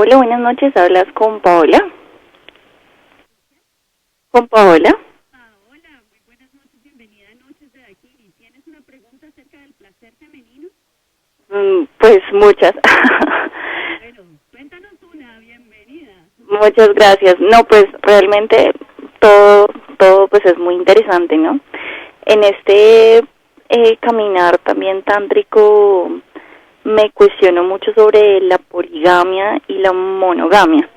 Hola, buenas noches. Hablas con Paola. Con Paola. Hola, muy buenas noches, bienvenida a Noches de Daquini. ¿Tienes una pregunta acerca del placer femenino? Pues muchas. Bueno, cuéntanos una, bienvenida. Muchas gracias. No, pues realmente todo pues es muy interesante, ¿no? En este caminar también tántrico me cuestiono mucho sobre la poligamia y la monogamia,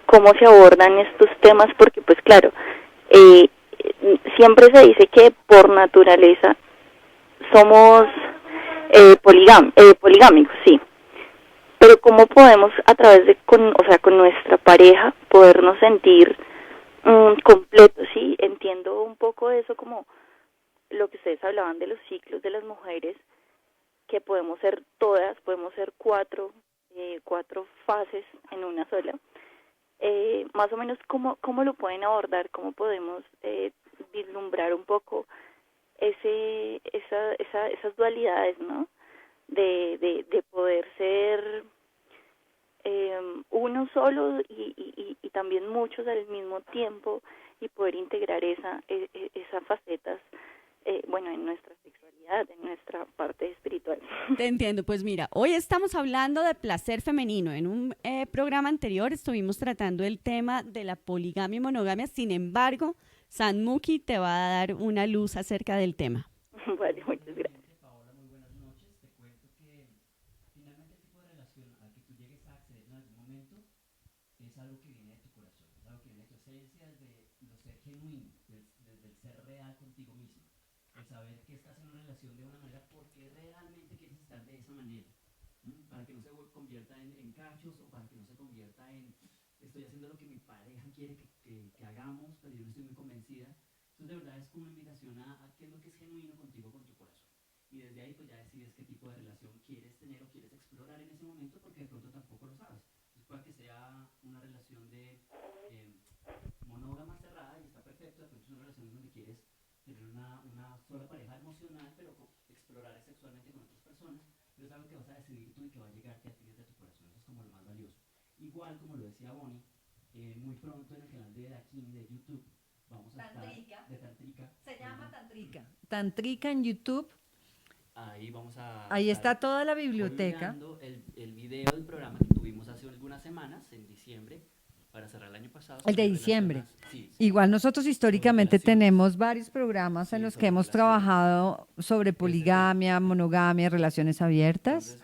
cómo se abordan estos temas, porque pues claro, eh, siempre se dice que por naturaleza somos poligámicos, sí, pero cómo podemos a través de con nuestra pareja podernos sentir completos, sí. Entiendo un poco eso, como lo que ustedes hablaban de los ciclos de las mujeres, que podemos ser todas, podemos ser cuatro fases en una sola. Más o menos cómo lo pueden abordar, cómo podemos vislumbrar un poco esas dualidades, ¿no? De poder ser uno solo y también muchos al mismo tiempo, y poder integrar esas facetas, bueno, en nuestra sexualidad, en nuestra parte espiritual. Te entiendo, pues mira, hoy estamos hablando de placer femenino. En un programa anterior estuvimos tratando el tema de la poligamia y monogamia, sin embargo, Sanmuki te va a dar una luz acerca del tema. Vale, muchas gracias. Paola, muy buenas noches. Te cuento que finalmente el tipo de relación al que tú llegues a acceder en algún momento es algo que viene de tu corazón, es algo que viene de tu esencia, desde lo ser genuino, desde el ser real contigo mismo, el saber que estás en una relación de una manera porque realmente quieres estar de esa manera, para que no se convierta en cachos, o para que no se convierta en estoy haciendo lo que mi pareja quiere que hagamos, pero yo no estoy muy convencida. Entonces de verdad es como una invitación a qué es lo que es genuino contigo, con tu corazón. Y desde ahí pues ya decides qué tipo de relación quieres tener o quieres explorar en ese momento, porque de pronto tampoco lo sabes. Entonces puede que sea una relación de monógama cerrada y está perfecto, de pronto es una relación donde quieres tener una sola pareja emocional, pero explorar sexualmente con otras personas, pero es algo que vas a decidir tú y que va a llegarte a ti desde tu corazón. Eso es como lo más valioso. Igual como lo decía Bonnie, muy pronto en el canal de Daquini de YouTube vamos a Tantrica. estar de Tantrica. Se llama Tantrica. Tantrica en YouTube. Ahí vamos a Ahí estar está toda la biblioteca. colgando el video del programa que tuvimos hace algunas semanas, en diciembre, para cerrar el año pasado. El de sobre diciembre. relaciones- sí, Igual nosotros históricamente relaciones. tenemos varios programas Sí, en los que sobre hemos relaciones. trabajado sobre poligamia, monogamia, relaciones abiertas.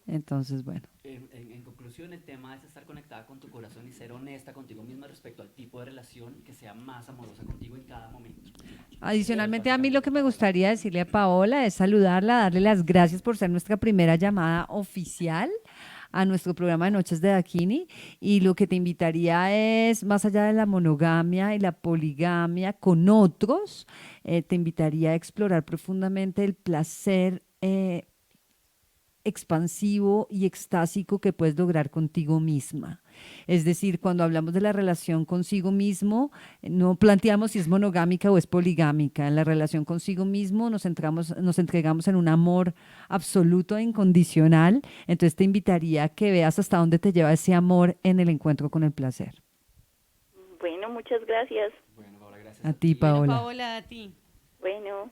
Entonces, bueno. En conclusión, el tema es estar conectada con tu corazón y ser honesta contigo misma respecto al tipo de relación que sea más amorosa contigo en cada momento. Adicionalmente, a mí lo que me gustaría decirle a Paola es saludarla, darle las gracias por ser nuestra primera llamada oficial a nuestro programa de Noches de Daquini, y lo que te invitaría es, más allá de la monogamia y la poligamia con otros, te invitaría a explorar profundamente el placer expansivo y extásico que puedes lograr contigo misma. Es decir, cuando hablamos de la relación consigo mismo, no planteamos si es monogámica o es poligámica. En la relación consigo mismo nos entregamos en un amor absoluto e incondicional. Entonces te invitaría a que veas hasta dónde te lleva ese amor en el encuentro con el placer. Bueno, muchas gracias. Bueno, Paola, gracias A ti, Bueno, Paola. Paola, a ti. Bueno.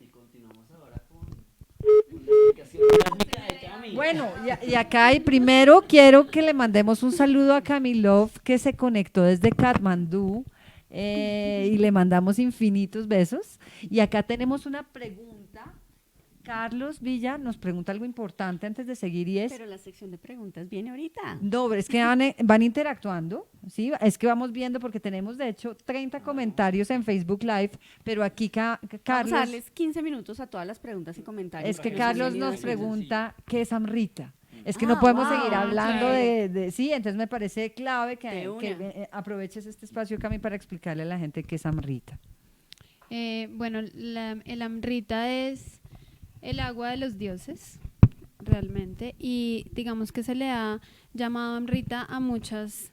Y continuamos ahora con la explicación rítmica de Cami. Bueno, y acá y primero quiero que le mandemos un saludo a Camilov, que se conectó desde Katmandú, y le mandamos infinitos besos. Y acá tenemos una pregunta. Carlos Villa nos pregunta algo importante antes de seguir, y es, Pero la sección de preguntas viene ahorita. no, es que van interactuando, ¿sí? Es que vamos viendo, porque tenemos de hecho 30 comentarios en Facebook Live, pero aquí Vamos a Carlos, darles 15 minutos a todas las preguntas y comentarios. es que nos Carlos han venido nos haciendo. pregunta qué es Amrita. Es que no Ah, podemos wow, seguir hablando chévere. sí, entonces me parece clave De que una. aproveches este espacio, Cami, para explicarle a la gente qué es Amrita. Bueno, el Amrita es el agua de los dioses, realmente, y digamos que se le ha llamado Amrita a muchas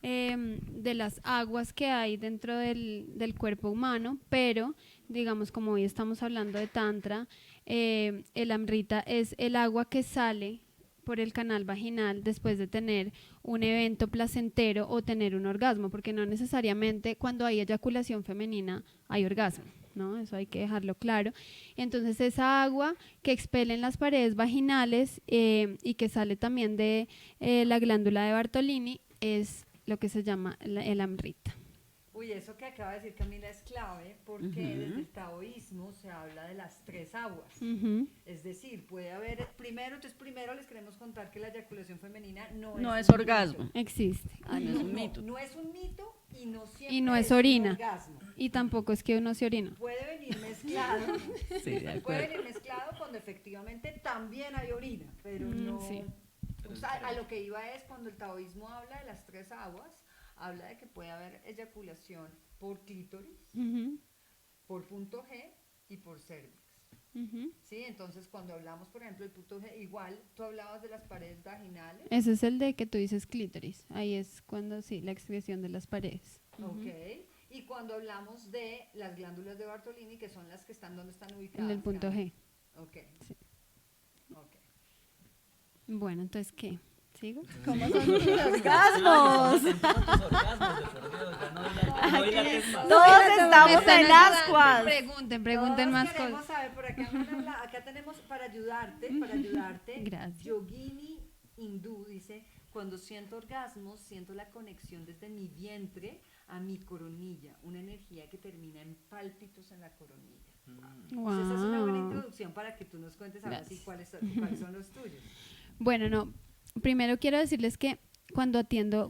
de las aguas que hay dentro del cuerpo humano, pero digamos, como hoy estamos hablando de Tantra, el Amrita es el agua que sale por el canal vaginal después de tener un evento placentero o tener un orgasmo, porque no necesariamente cuando hay eyaculación femenina hay orgasmo, ¿no? Eso hay que dejarlo claro. Entonces esa agua que expelen las paredes vaginales y que sale también de la glándula de Bartolini es lo que se llama el amrita. Uy, eso que acaba de decir Camila es clave porque desde el taoísmo se habla de las 3 aguas. Es decir, puede haber, primero les queremos contar que la eyaculación femenina No es un orgasmo. mito. Existe. Ah, no es un mito. No es un mito y no siempre Y no es un orina. orgasmo. Y tampoco es que uno se orina. Puede venir mezclado, Sí, de puede acuerdo. venir mezclado cuando efectivamente también hay orina, pero no. sí. O sea, a lo que iba es cuando el taoísmo habla de las 3 aguas, habla de que puede haber eyaculación por clítoris, por punto G y por cervix. ¿Sí? Entonces, cuando hablamos, por ejemplo, del punto G, igual tú hablabas de las paredes vaginales. Ese es el de que tú dices clítoris. Ahí es cuando sí, la excreción de las paredes. Ok. Y cuando hablamos de las glándulas de Bartolini, que son las que están donde están ubicadas. En el punto G. Ok. Sí. Ok. Bueno, entonces, ¿qué? ¿Sigo? ¿Cómo son tus orgasmos? Todos estamos en ascuas. Pregunten más queremos cosas. saber, por acá tenemos para ayudarte. Gracias. Yogini Hindú dice, cuando siento orgasmos, siento la conexión desde mi vientre a mi coronilla, una energía que termina en pálpitos en la coronilla. Entonces, esa es una buena introducción para que tú nos cuentes ahora sí cuáles son los tuyos. Bueno, no. Primero quiero decirles que cuando atiendo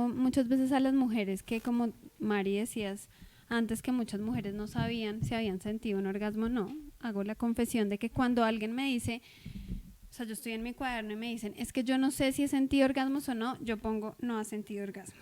muchas veces a las mujeres que, como Mari decías antes, que muchas mujeres no sabían si habían sentido un orgasmo o no, hago la confesión de que cuando alguien me dice, o sea, yo estoy en mi cuaderno y me dicen, es que yo no sé si he sentido orgasmos o no, yo pongo, no has sentido orgasmos.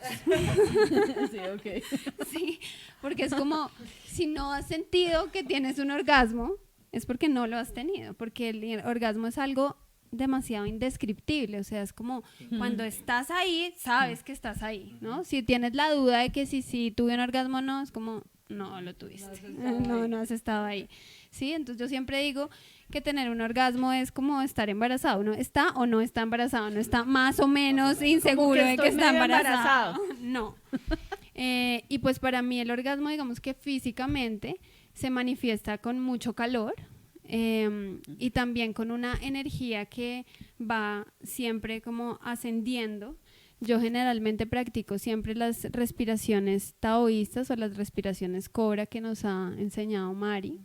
Sí, ok. Sí, porque es como, si no has sentido que tienes un orgasmo, es porque no lo has tenido, porque el orgasmo es algo demasiado indescriptible, o sea, es como cuando estás ahí, sabes que estás ahí, ¿no? Si tienes la duda de que si tuve un orgasmo o no, es como, no lo tuviste, no has estado ahí, ¿sí? Entonces yo siempre digo que tener un orgasmo es como estar embarazado, uno está o no está embarazado, no está más o menos inseguro de que está embarazado, no. Y pues para mí el orgasmo, digamos que físicamente se manifiesta con mucho calor, y también con una energía que va siempre como ascendiendo. Yo generalmente practico siempre las respiraciones taoístas o las respiraciones cobra que nos ha enseñado Mari,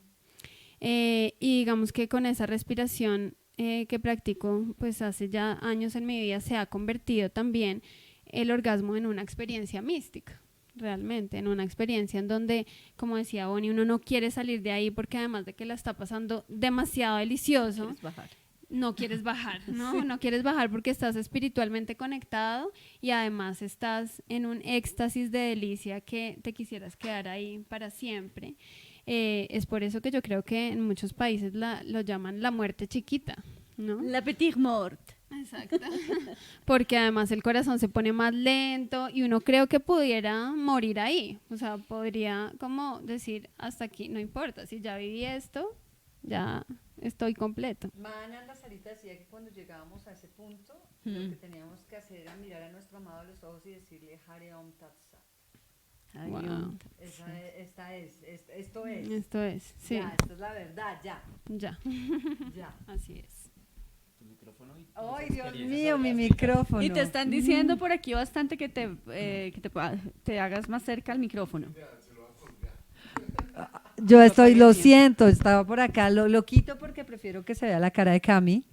y digamos que con esa respiración que practico pues hace ya años en mi vida se ha convertido también el orgasmo en una experiencia mística. Realmente, en una experiencia en donde, como decía Bonnie, uno no quiere salir de ahí porque además de que la está pasando demasiado delicioso, ¿Quieres bajar? no quieres bajar, ¿no? Sí. No quieres bajar porque estás espiritualmente conectado y además estás en un éxtasis de delicia que te quisieras quedar ahí para siempre. Es por eso que yo creo que en muchos países lo llaman la muerte chiquita, ¿no? La petite mort. Exacto. Porque además el corazón se pone más lento y uno creo que pudiera morir ahí. O sea, podría como decir, hasta aquí, no importa, si ya viví esto, ya estoy completo. Mana Lazarita decía que cuando llegábamos a ese punto, lo que teníamos que hacer era mirar a nuestro amado a los ojos y decirle Hare Om Tat Sat. Wow. Esto es. Esto es, sí. Ya, esto es la verdad, ya. Ya. Así es. Ay, Dios mío, mi micrófono. Y te están diciendo por aquí bastante que te hagas más cerca al micrófono. Yo estoy, lo siento, estaba por acá, lo quito porque prefiero que se vea la cara de Cami.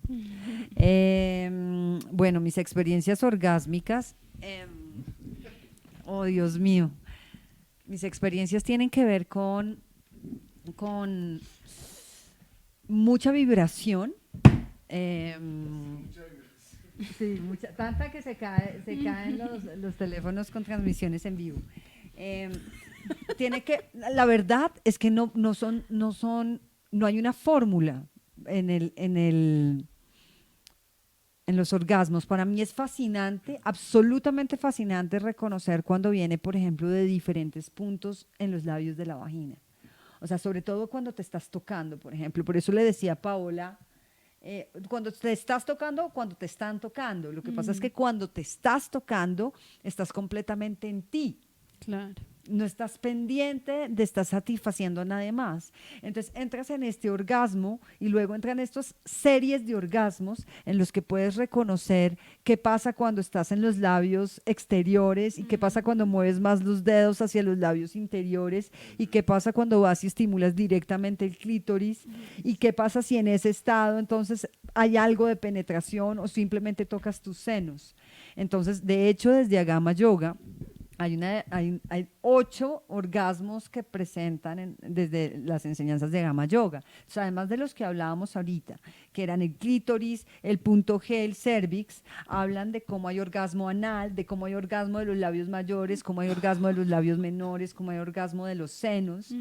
Bueno, mis experiencias orgásmicas, oh Dios mío, mis experiencias tienen que ver con mucha vibración. Sí, tanta que se caen los teléfonos con transmisiones en vivo. La verdad es que no hay una fórmula en los orgasmos. Para mí es fascinante, absolutamente fascinante reconocer cuando viene, por ejemplo, de diferentes puntos en los labios de la vagina. O sea, sobre todo cuando te estás tocando, por ejemplo. Por eso le decía a Paola cuando te estás tocando o cuando te están tocando. Lo que pasa es que cuando te estás tocando, estás completamente en ti. Claro. No estás pendiente de estar satisfaciendo a nadie más. Entonces entras en este orgasmo y luego entran estas series de orgasmos en los que puedes reconocer qué pasa cuando estás en los labios exteriores y qué pasa cuando mueves más los dedos hacia los labios interiores y qué pasa cuando vas y estimulas directamente el clítoris y qué pasa si en ese estado entonces hay algo de penetración o simplemente tocas tus senos. Entonces, de hecho, desde Agama Yoga hay 8 orgasmos que presentan desde las enseñanzas de Agama Yoga. Entonces, además de los que hablábamos ahorita, que eran el clítoris, el punto G, el cervix, hablan de cómo hay orgasmo anal, de cómo hay orgasmo de los labios mayores, cómo hay orgasmo de los labios menores, cómo hay orgasmo de los senos.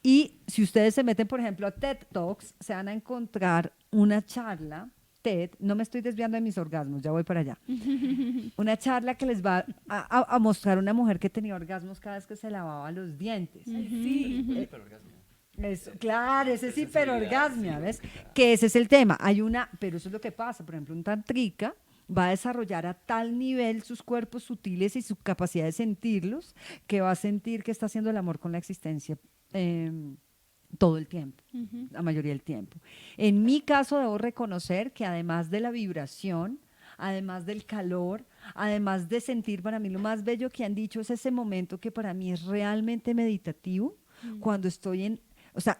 Y si ustedes se meten, por ejemplo, a TED Talks, se van a encontrar una charla TED, no me estoy desviando de mis orgasmos, ya voy para allá. Una charla que les va a mostrar una mujer que tenía orgasmos cada vez que se lavaba los dientes. Sí. Claro, ese es hiperorgasmia, ¿ves? Que ese es el tema. Pero eso es lo que pasa. Por ejemplo, un tantrika va a desarrollar a tal nivel sus cuerpos sutiles y su capacidad de sentirlos que va a sentir que está haciendo el amor con la existencia todo el tiempo, la mayoría del tiempo. En mi caso debo reconocer que además de la vibración, además del calor, además de sentir, para mí lo más bello que han dicho es ese momento que para mí es realmente meditativo, cuando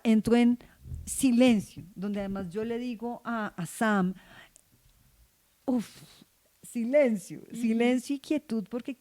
entro en silencio, donde además yo le digo a Sam, silencio y quietud, porque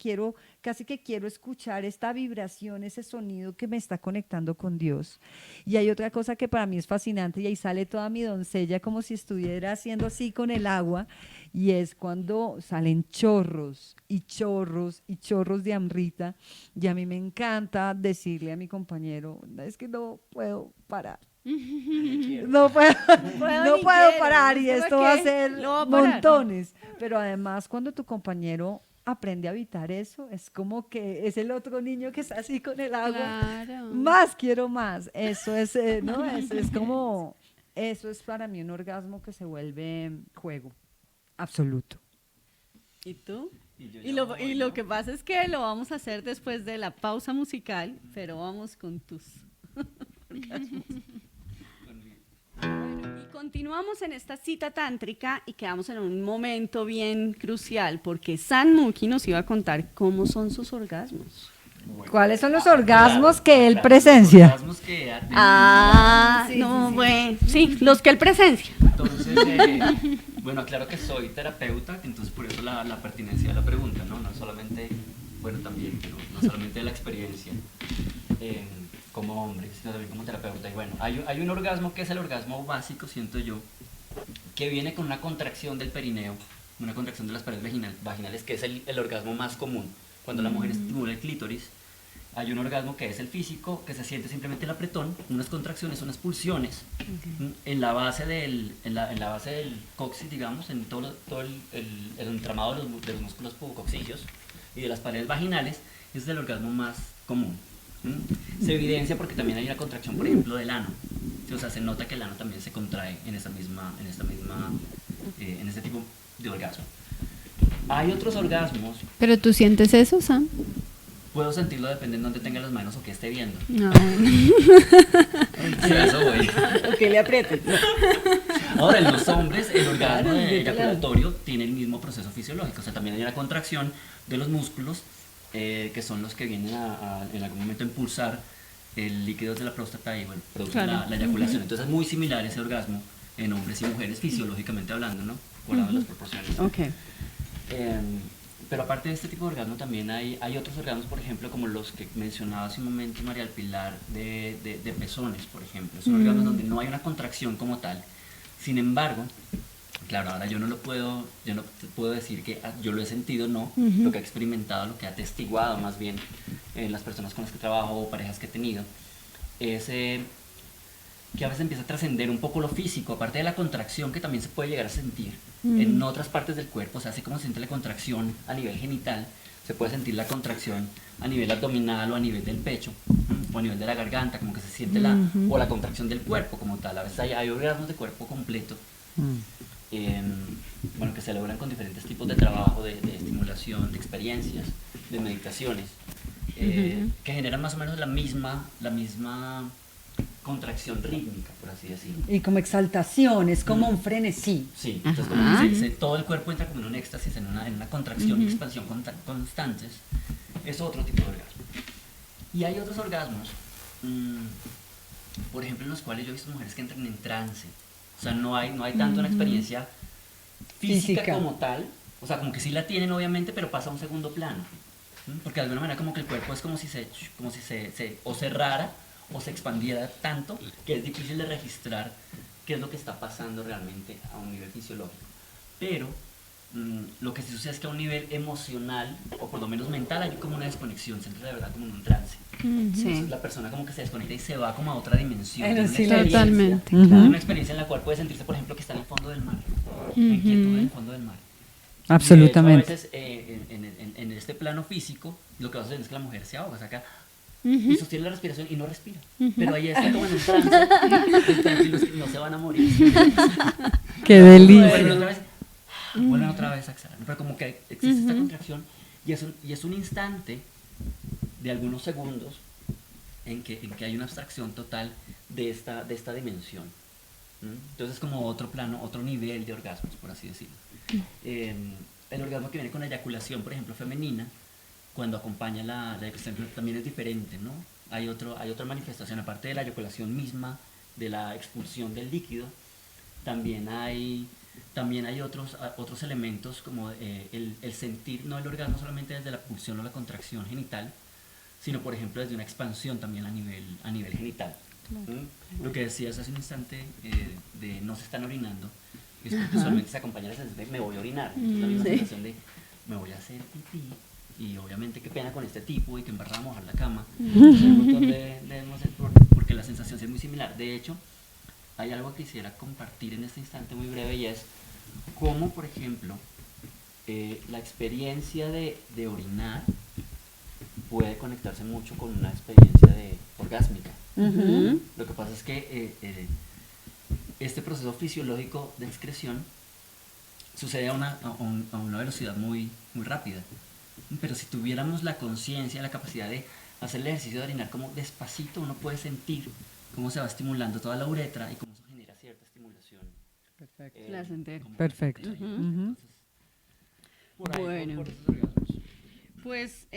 casi que quiero escuchar esta vibración, ese sonido que me está conectando con Dios. Y hay otra cosa que para mí es fascinante, y ahí sale toda mi doncella como si estuviera haciendo así con el agua, y es cuando salen chorros y chorros y chorros de Amrita, y a mí me encanta decirle a mi compañero, es que no puedo parar. No puedo parar, y esto va a ser montones. Pero además, cuando tu compañero aprende a evitar eso, es como que es el otro niño que está así con el agua. Claro. Más quiero más. Eso es, ¿no? Es como, eso es para mí un orgasmo que se vuelve juego absoluto. ¿Y tú? Y Lo que pasa es que lo vamos a hacer después de la pausa musical, pero vamos con tus orgasmos. Bueno, y continuamos en esta cita tántrica y quedamos en un momento bien crucial porque San Muki nos iba a contar cómo son sus orgasmos. Bueno. ¿Cuáles son los orgasmos que él claro, presencia? Los orgasmos que ha tenido. Bueno, sí, los que él presencia. Entonces, bueno, claro que soy terapeuta, entonces por eso la pertinencia de la pregunta, ¿no? No solamente, bueno, también, pero no solamente de la experiencia como hombre, sino también como terapeuta. Y bueno, hay un orgasmo que es el orgasmo básico, siento yo, que viene con una contracción del perineo, una contracción de las paredes vaginales, que es el orgasmo más común. Cuando la mujer estimula el clítoris, hay un orgasmo que es el físico, que se siente simplemente el apretón, unas contracciones, unas pulsiones en la base del coxis, digamos, en todo el entramado de los músculos pubococcígeos y de las paredes vaginales. Ese es el orgasmo más común. Se evidencia porque también hay una contracción, por ejemplo, del ano. O sea, se nota que el ano también se contrae en este tipo de orgasmo. Hay otros orgasmos. ¿Pero tú sientes eso, Sam? Puedo sentirlo dependiendo de dónde tenga las manos o qué esté viendo. No. Sí, a eso voy. O que le apriete. Ahora, en los hombres, el orgasmo Claro, eyaculatorio tiene el mismo proceso fisiológico. O sea, también hay una contracción de los músculos, que son los que vienen en algún momento a impulsar el líquido de la próstata y, bueno, producen la eyaculación. Entonces, es muy similar ese orgasmo en hombres y mujeres, fisiológicamente hablando, ¿no? Guardando las proporciones. Ok. Pero aparte de este tipo de orgasmo también hay otros orgasmos, por ejemplo, como los que mencionaba hace un momento María del Pilar, de pezones, por ejemplo. Son orgasmos donde no hay una contracción como tal. Sin embargo, claro, ahora yo no puedo decir que yo lo he sentido, no, lo que he experimentado, lo que he atestiguado más bien en las personas con las que trabajo o parejas que he tenido, es que a veces empieza a trascender un poco lo físico, aparte de la contracción que también se puede llegar a sentir en otras partes del cuerpo. O sea, así como se siente la contracción a nivel genital, se puede sentir la contracción a nivel abdominal o a nivel del pecho, o a nivel de la garganta, como que se siente o la contracción del cuerpo como tal. A veces hay orgasmos de cuerpo completo, Bueno, que se logran con diferentes tipos de trabajo, de estimulación, de experiencias, de meditaciones, que generan más o menos la misma contracción rítmica, por así decirlo. Y como exaltación, es como un frenesí. Sí, entonces como que todo el cuerpo entra como en un éxtasis, en una contracción y expansión constantes. Es otro tipo de orgasmo. Y hay otros orgasmos, por ejemplo, en los cuales yo he visto mujeres que entran en trance. O sea, no hay tanto una experiencia física como tal. O sea, como que sí la tienen obviamente, pero pasa a un segundo plano. Porque de alguna manera como que el cuerpo es como si se o cerrara o se expandiera tanto que es difícil de registrar qué es lo que está pasando realmente a un nivel fisiológico. Pero lo que sí sucede es que a un nivel emocional, o por lo menos mental, hay como una desconexión, se entra de verdad como en un trance. Entonces la persona como que se desconecta y se va como a otra dimensión. Totalmente. Tiene una experiencia en la cual puede sentirse, por ejemplo, que está en el fondo del mar, en quietud en el fondo del mar. Absolutamente. Y de hecho, a veces en este plano físico, lo que va a suceder es que la mujer se ahoga, saca y sostiene la respiración y no respira. Pero ahí está como en el trance, tranquilos, no se van a morir. Qué delicia. Vuelven otra vez a exhalar. Pero como que existe esta contracción y es un instante de algunos segundos en que hay una abstracción total de esta dimensión. Entonces es como otro plano, otro nivel de orgasmos, por así decirlo. El orgasmo que viene con la eyaculación, por ejemplo, femenina, cuando acompaña la eyaculación también es diferente, ¿no? Hay otra manifestación, aparte de la eyaculación misma, de la expulsión del líquido, también hay otros elementos como el sentir, no el orgasmo solamente desde la pulsión o la contracción genital, sino por ejemplo desde una expansión también a nivel genital. Lo que decías hace un instante de no se están orinando, es porque usualmente se acompaña la sensación de me voy a orinar, entonces la misma sensación de me voy a hacer pipí, y obviamente qué pena con este tipo y que embarraba a mojar la cama. Entonces, hay un montón de porque la sensación es muy similar. De hecho, hay algo que quisiera compartir en este instante muy breve y es cómo, por ejemplo, la experiencia de orinar puede conectarse mucho con una experiencia orgásmica. Lo que pasa es que este proceso fisiológico de excreción sucede a una velocidad muy, muy rápida. Pero si tuviéramos la conciencia, la capacidad de hacer el ejercicio de orinar como despacito, uno puede sentir cómo se va estimulando toda la uretra y cómo eso genera cierta estimulación. Perfecto. Placentero. Perfecto. Entonces, por ahí, Bueno. por esos orgasmos. Pues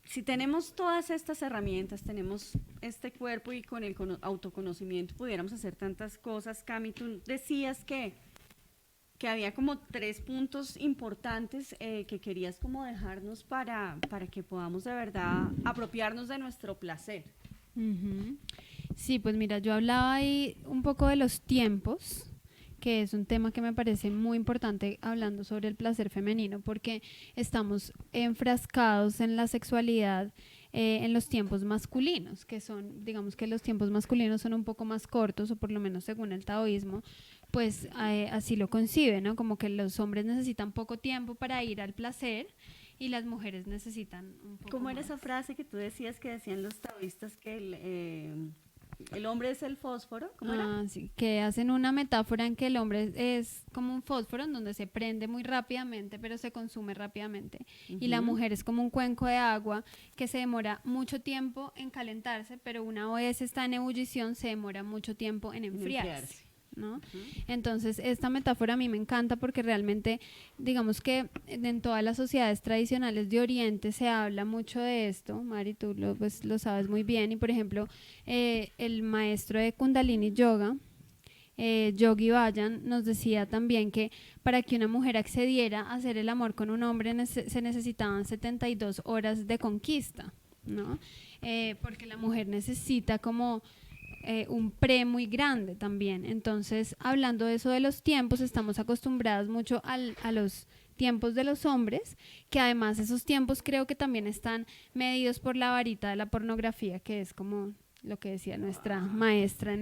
si tenemos todas estas herramientas, tenemos este cuerpo y con el autoconocimiento pudiéramos hacer tantas cosas. Cami, tú decías que había como 3 puntos importantes que querías como dejarnos para que podamos de verdad apropiarnos de nuestro placer. Sí, pues mira, yo hablaba ahí un poco de los tiempos, que es un tema que me parece muy importante hablando sobre el placer femenino, porque estamos enfrascados en la sexualidad en los tiempos masculinos, que son, digamos que los tiempos masculinos son un poco más cortos, o por lo menos según el taoísmo, pues así lo concibe, ¿no? Como que los hombres necesitan poco tiempo para ir al placer y las mujeres necesitan un poco ¿Cómo era más. esa frase que tú decías que decían los taoístas que el hombre es el fósforo? ¿Cómo era? Sí, que hacen una metáfora en que el hombre es como un fósforo en donde se prende muy rápidamente, pero se consume rápidamente. Y la mujer es como un cuenco de agua que se demora mucho tiempo en calentarse, pero una vez está en ebullición se demora mucho tiempo en enfriarse. ¿No? Entonces esta metáfora a mí me encanta porque realmente digamos que en todas las sociedades tradicionales de Oriente se habla mucho de esto. Mari, tú lo sabes muy bien, y por ejemplo el maestro de Kundalini Yoga, Yogi Bhajan, nos decía también que para que una mujer accediera a hacer el amor con un hombre se necesitaban 72 horas de conquista, ¿no? Porque la mujer necesita como un pre muy grande también. Entonces, hablando de eso de los tiempos, estamos acostumbrados mucho a los tiempos de los hombres, que además esos tiempos creo que también están medidos por la varita de la pornografía, que es como lo que decía nuestra maestra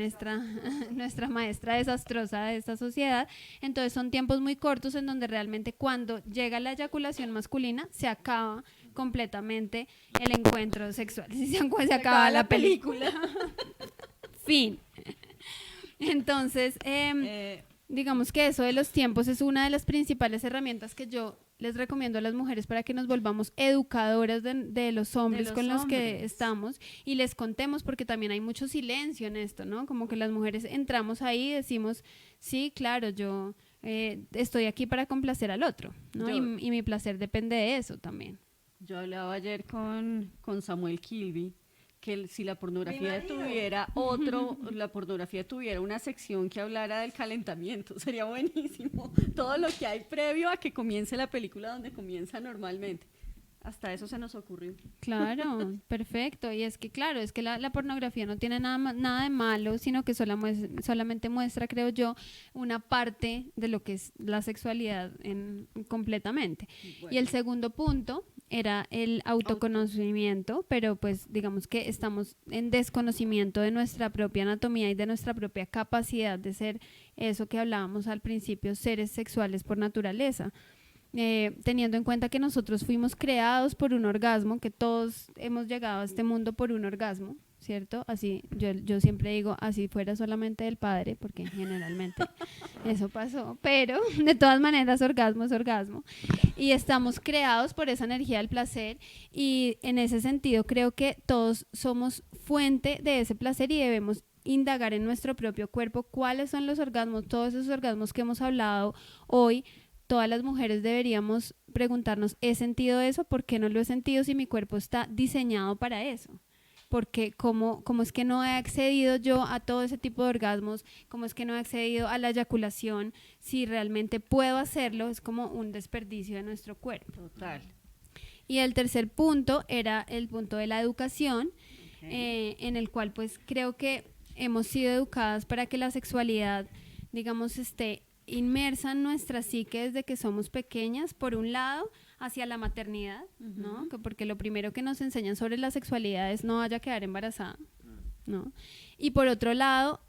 desastrosa de esta sociedad. Entonces son tiempos muy cortos en donde realmente cuando llega la eyaculación masculina se acaba completamente el encuentro sexual, se acaba la película. Fin. Entonces, digamos que eso de los tiempos es una de las principales herramientas que yo les recomiendo a las mujeres para que nos volvamos educadoras de los hombres con los que estamos y les contemos, porque también hay mucho silencio en esto, ¿no? Como que las mujeres entramos ahí y decimos, sí, claro, yo estoy aquí para complacer al otro, ¿no? Y mi placer depende de eso también. Yo hablaba ayer con Samuel Kilby que si la pornografía tuviera la pornografía tuviera una sección que hablara del calentamiento, sería buenísimo. Todo lo que hay previo a que comience la película donde comienza normalmente. Hasta eso se nos ocurrió. Claro, perfecto. Y es que, claro, es que la pornografía no tiene nada de malo, sino que solamente muestra, creo yo, una parte de lo que es la sexualidad completamente. Bueno. Y el segundo punto era el autoconocimiento, pero pues digamos que estamos en desconocimiento de nuestra propia anatomía y de nuestra propia capacidad de ser eso que hablábamos al principio, seres sexuales por naturaleza. Teniendo en cuenta que nosotros fuimos creados por un orgasmo, que todos hemos llegado a este mundo por un orgasmo, ¿cierto? Así, yo siempre digo, así fuera solamente del padre, porque generalmente eso pasó, pero de todas maneras orgasmo es orgasmo, y estamos creados por esa energía del placer, y en ese sentido creo que todos somos fuente de ese placer y debemos indagar en nuestro propio cuerpo cuáles son los orgasmos, todos esos orgasmos que hemos hablado hoy. Todas las mujeres deberíamos preguntarnos, ¿he sentido eso? ¿Por qué no lo he sentido si mi cuerpo está diseñado para eso? Porque ¿cómo es que no he accedido yo a todo ese tipo de orgasmos? ¿Cómo es que no he accedido a la eyaculación? Si realmente puedo hacerlo, es como un desperdicio de nuestro cuerpo. Total. Y el tercer punto era el punto de la educación, en el cual pues creo que hemos sido educadas para que la sexualidad, digamos, esté inmersa en nuestra psique desde que somos pequeñas, por un lado, hacia la maternidad, ¿no? Porque lo primero que nos enseñan sobre la sexualidad es no vaya a quedar embarazada, ¿no? Y por otro lado,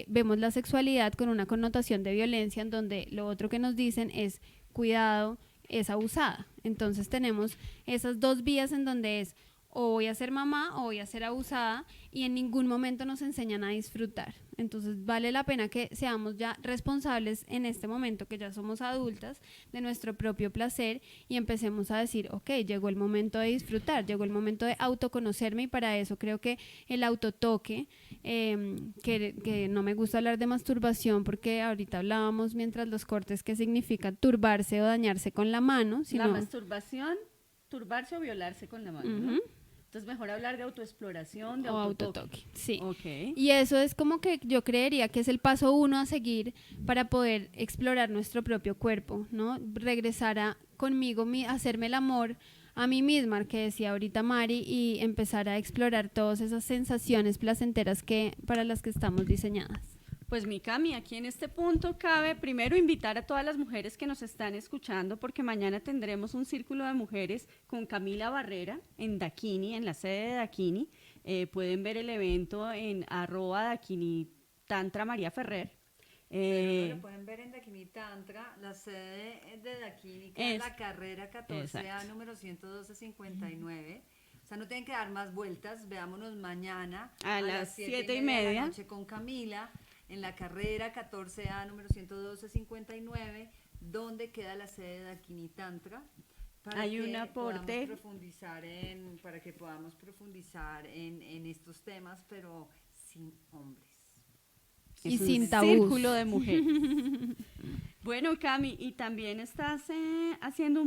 vemos la sexualidad con una connotación de violencia, en donde lo otro que nos dicen es cuidado, es abusada. Entonces tenemos esas dos vías en donde es o voy a ser mamá o voy a ser abusada, y en ningún momento nos enseñan a disfrutar. Entonces vale la pena que seamos ya responsables en este momento, que ya somos adultas, de nuestro propio placer, y empecemos a decir, ok, llegó el momento de disfrutar, llegó el momento de autoconocerme, y para eso creo que el autotoque, que no me gusta hablar de masturbación porque ahorita hablábamos mientras los cortes que significa turbarse o dañarse con la mano. La masturbación, turbarse o violarse con la mano, ¿no? Entonces, mejor hablar de autoexploración, de autotoque. Sí. Okay. Y eso es como que yo creería que es el paso 1 a seguir para poder explorar nuestro propio cuerpo, ¿no? Regresar a conmigo, hacerme el amor a mí misma, que decía ahorita Mari, y empezar a explorar todas esas sensaciones placenteras para las que estamos diseñadas. Pues mi Cami, aquí en este punto cabe primero invitar a todas las mujeres que nos están escuchando, porque mañana tendremos un círculo de mujeres con Camila Barrera en Dakini, en la sede de Dakini. Pueden ver el evento en @Dakini Tantra María Ferrer. Pero lo pueden ver en Dakini Tantra, la sede de Dakini, que es la carrera 14A número 11259. O sea, no tienen que dar más vueltas. Veámonos mañana a las 7:30 de la noche con Camila, en la carrera 14A número 11259, donde queda la sede de Dakini Tantra. Hay un aporte para que podamos profundizar en estos temas, pero sin hombres. Y sin tabús. Círculo de mujeres. Bueno, Cami, y también estás haciendo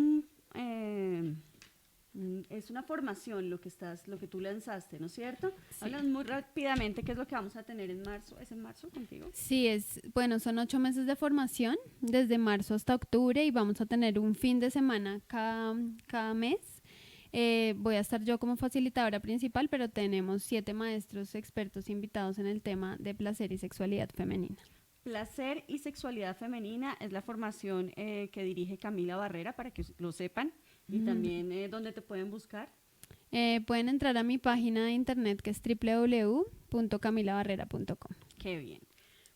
es una formación lo que tú lanzaste, ¿no es cierto? Sí. Háblanos muy rápidamente qué es lo que vamos a tener en marzo. ¿Es en marzo contigo? Sí, son 8 meses de formación, desde marzo hasta octubre, y vamos a tener un fin de semana cada mes. Voy a estar yo como facilitadora principal, pero tenemos 7 maestros expertos invitados en el tema de placer y sexualidad femenina. Placer y sexualidad femenina es la formación que dirige Camila Barrera, para que lo sepan. Y también, ¿dónde te pueden buscar? Pueden entrar a mi página de internet, que es www.camilabarrera.com. Qué bien.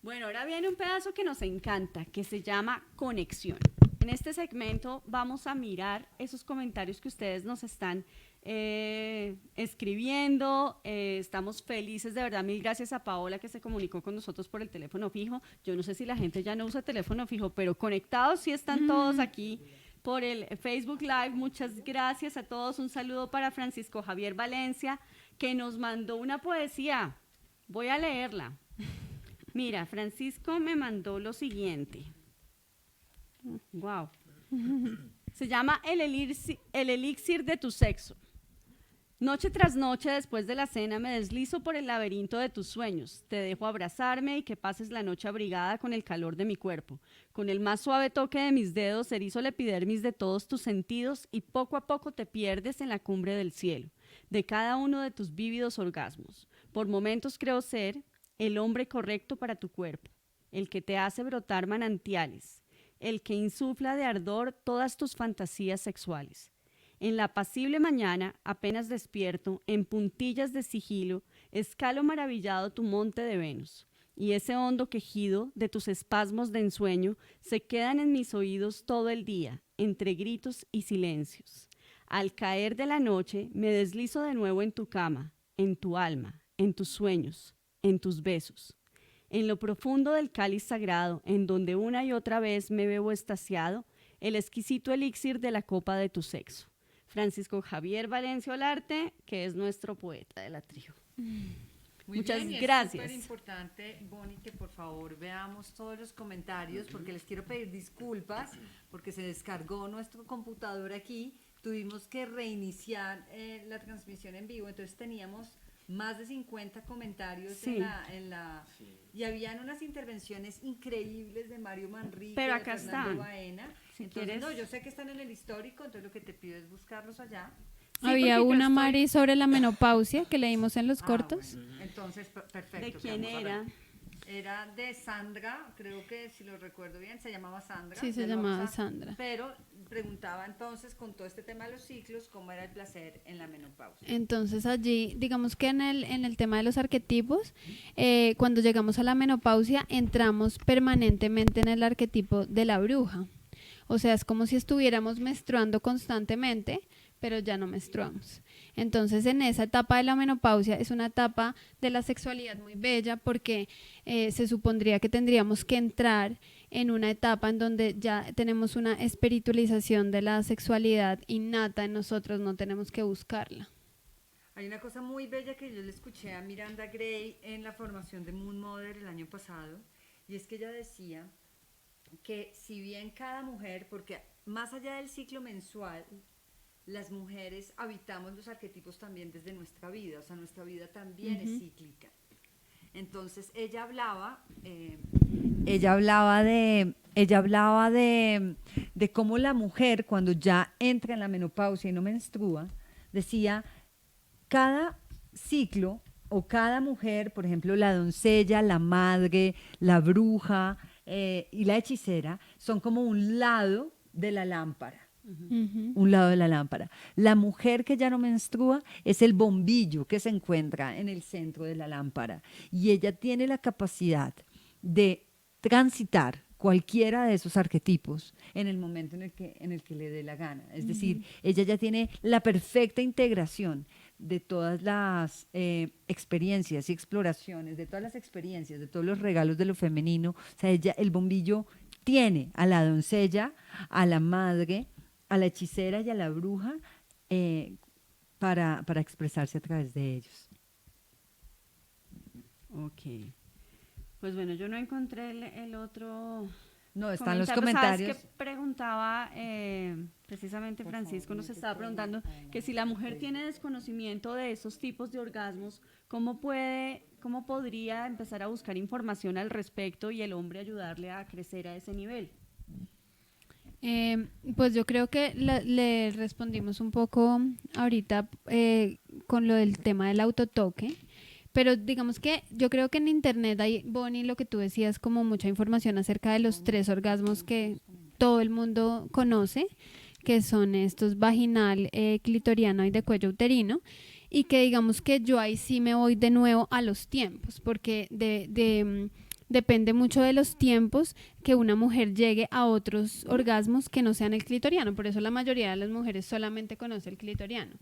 Bueno, ahora viene un pedazo que nos encanta, que se llama conexión. En este segmento vamos a mirar esos comentarios que ustedes nos están escribiendo. Estamos felices, de verdad. Mil gracias a Paola que se comunicó con nosotros por el teléfono fijo. Yo no sé si la gente ya no usa teléfono fijo, pero conectados sí están todos aquí por el Facebook Live. Muchas gracias a todos. Un saludo para Francisco Javier Valencia, que nos mandó una poesía. Voy a leerla. Mira, Francisco me mandó lo siguiente. Wow. Se llama el elixir de tu sexo. Noche tras noche, después de la cena, me deslizo por el laberinto de tus sueños. Te dejo abrazarme y que pases la noche abrigada con el calor de mi cuerpo. Con el más suave toque de mis dedos, erizo la epidermis de todos tus sentidos y poco a poco te pierdes en la cumbre del cielo, de cada uno de tus vívidos orgasmos. Por momentos creo ser el hombre correcto para tu cuerpo, el que te hace brotar manantiales, el que insufla de ardor todas tus fantasías sexuales. En la apacible mañana, apenas despierto, en puntillas de sigilo, escalo maravillado tu monte de Venus, y ese hondo quejido de tus espasmos de ensueño se quedan en mis oídos todo el día, entre gritos y silencios. Al caer de la noche, me deslizo de nuevo en tu cama, en tu alma, en tus sueños, en tus besos. En lo profundo del cáliz sagrado, en donde una y otra vez me bebo extasiado, el exquisito elixir de la copa de tu sexo. Francisco Javier Valencia Olarte, que es nuestro poeta de la tribu. Muchas gracias. Es súper importante, Bonnie, que por favor veamos todos los comentarios, porque les quiero pedir disculpas, porque se descargó nuestro computador aquí, tuvimos que reiniciar la transmisión en vivo, entonces teníamos más de 50 comentarios Sí. y habían unas intervenciones increíbles de Mario Manrique, Pero de acá Fernando están. Baena. Si Entonces, quieres. no, yo sé que están en el histórico, entonces lo que te pido es buscarlos allá. Sí, Había porque yo una, estoy- Mari, sobre la menopausia que leímos en los cortos. Bueno, entonces, perfecto. ¿De que quién vamos a era? ver. Era de Sandra, creo que si lo recuerdo bien, se llamaba Sandra. Sí, se ya lo llamaba vamos a- Sandra. Pero preguntaba entonces, con todo este tema de los ciclos, cómo era el placer en la menopausia. Entonces allí, digamos que en el tema de los arquetipos, cuando llegamos a la menopausia, entramos permanentemente en el arquetipo de la bruja. O sea, es como si estuviéramos menstruando constantemente, pero ya no menstruamos. Entonces, en esa etapa de la menopausia es una etapa de la sexualidad muy bella porque se supondría que tendríamos que entrar en una etapa en donde ya tenemos una espiritualización de la sexualidad innata en nosotros, no tenemos que buscarla. Hay una cosa muy bella que yo le escuché a Miranda Gray en la formación de Moon Mother el año pasado, y es que ella decía que si bien cada mujer, porque más allá del ciclo mensual, las mujeres habitamos los arquetipos también desde nuestra vida, o sea, nuestra vida también es cíclica. Entonces ella hablaba de cómo la mujer cuando ya entra en la menopausia y no menstrua, decía, cada ciclo o cada mujer, por ejemplo, la doncella, la madre, la bruja y la hechicera, son como un lado de la lámpara. Un lado de la lámpara. La mujer que ya no menstrua es el bombillo que se encuentra en el centro de la lámpara y ella tiene la capacidad de transitar cualquiera de esos arquetipos en el momento en el que le dé la gana. Es decir, ella ya tiene la perfecta integración de todas las experiencias y exploraciones, de todas las experiencias, de todos los regalos de lo femenino. O sea, ella, el bombillo tiene a la doncella, a la madre, a la hechicera y a la bruja para expresarse a través de ellos. Ok. Pues bueno, yo no encontré el otro. No, están los comentario. comentarios. ¿Sabes qué preguntaba precisamente Francisco? Nos estaba preguntando que si la mujer tiene desconocimiento de esos tipos de orgasmos, ¿cómo podría empezar a buscar información al respecto y el hombre ayudarle a crecer a ese nivel? Pues yo creo que le respondimos un poco ahorita con lo del tema del autotoque, pero digamos que yo creo que en internet hay, Bonnie, lo que tú decías, como mucha información acerca de los 3 orgasmos que todo el mundo conoce, que son estos vaginal, clitoriano y de cuello uterino, y que digamos que yo ahí sí me voy de nuevo a los tiempos, porque depende mucho de los tiempos que una mujer llegue a otros orgasmos que no sean el clitoriano. Por eso la mayoría de las mujeres solamente conoce el clitoriano.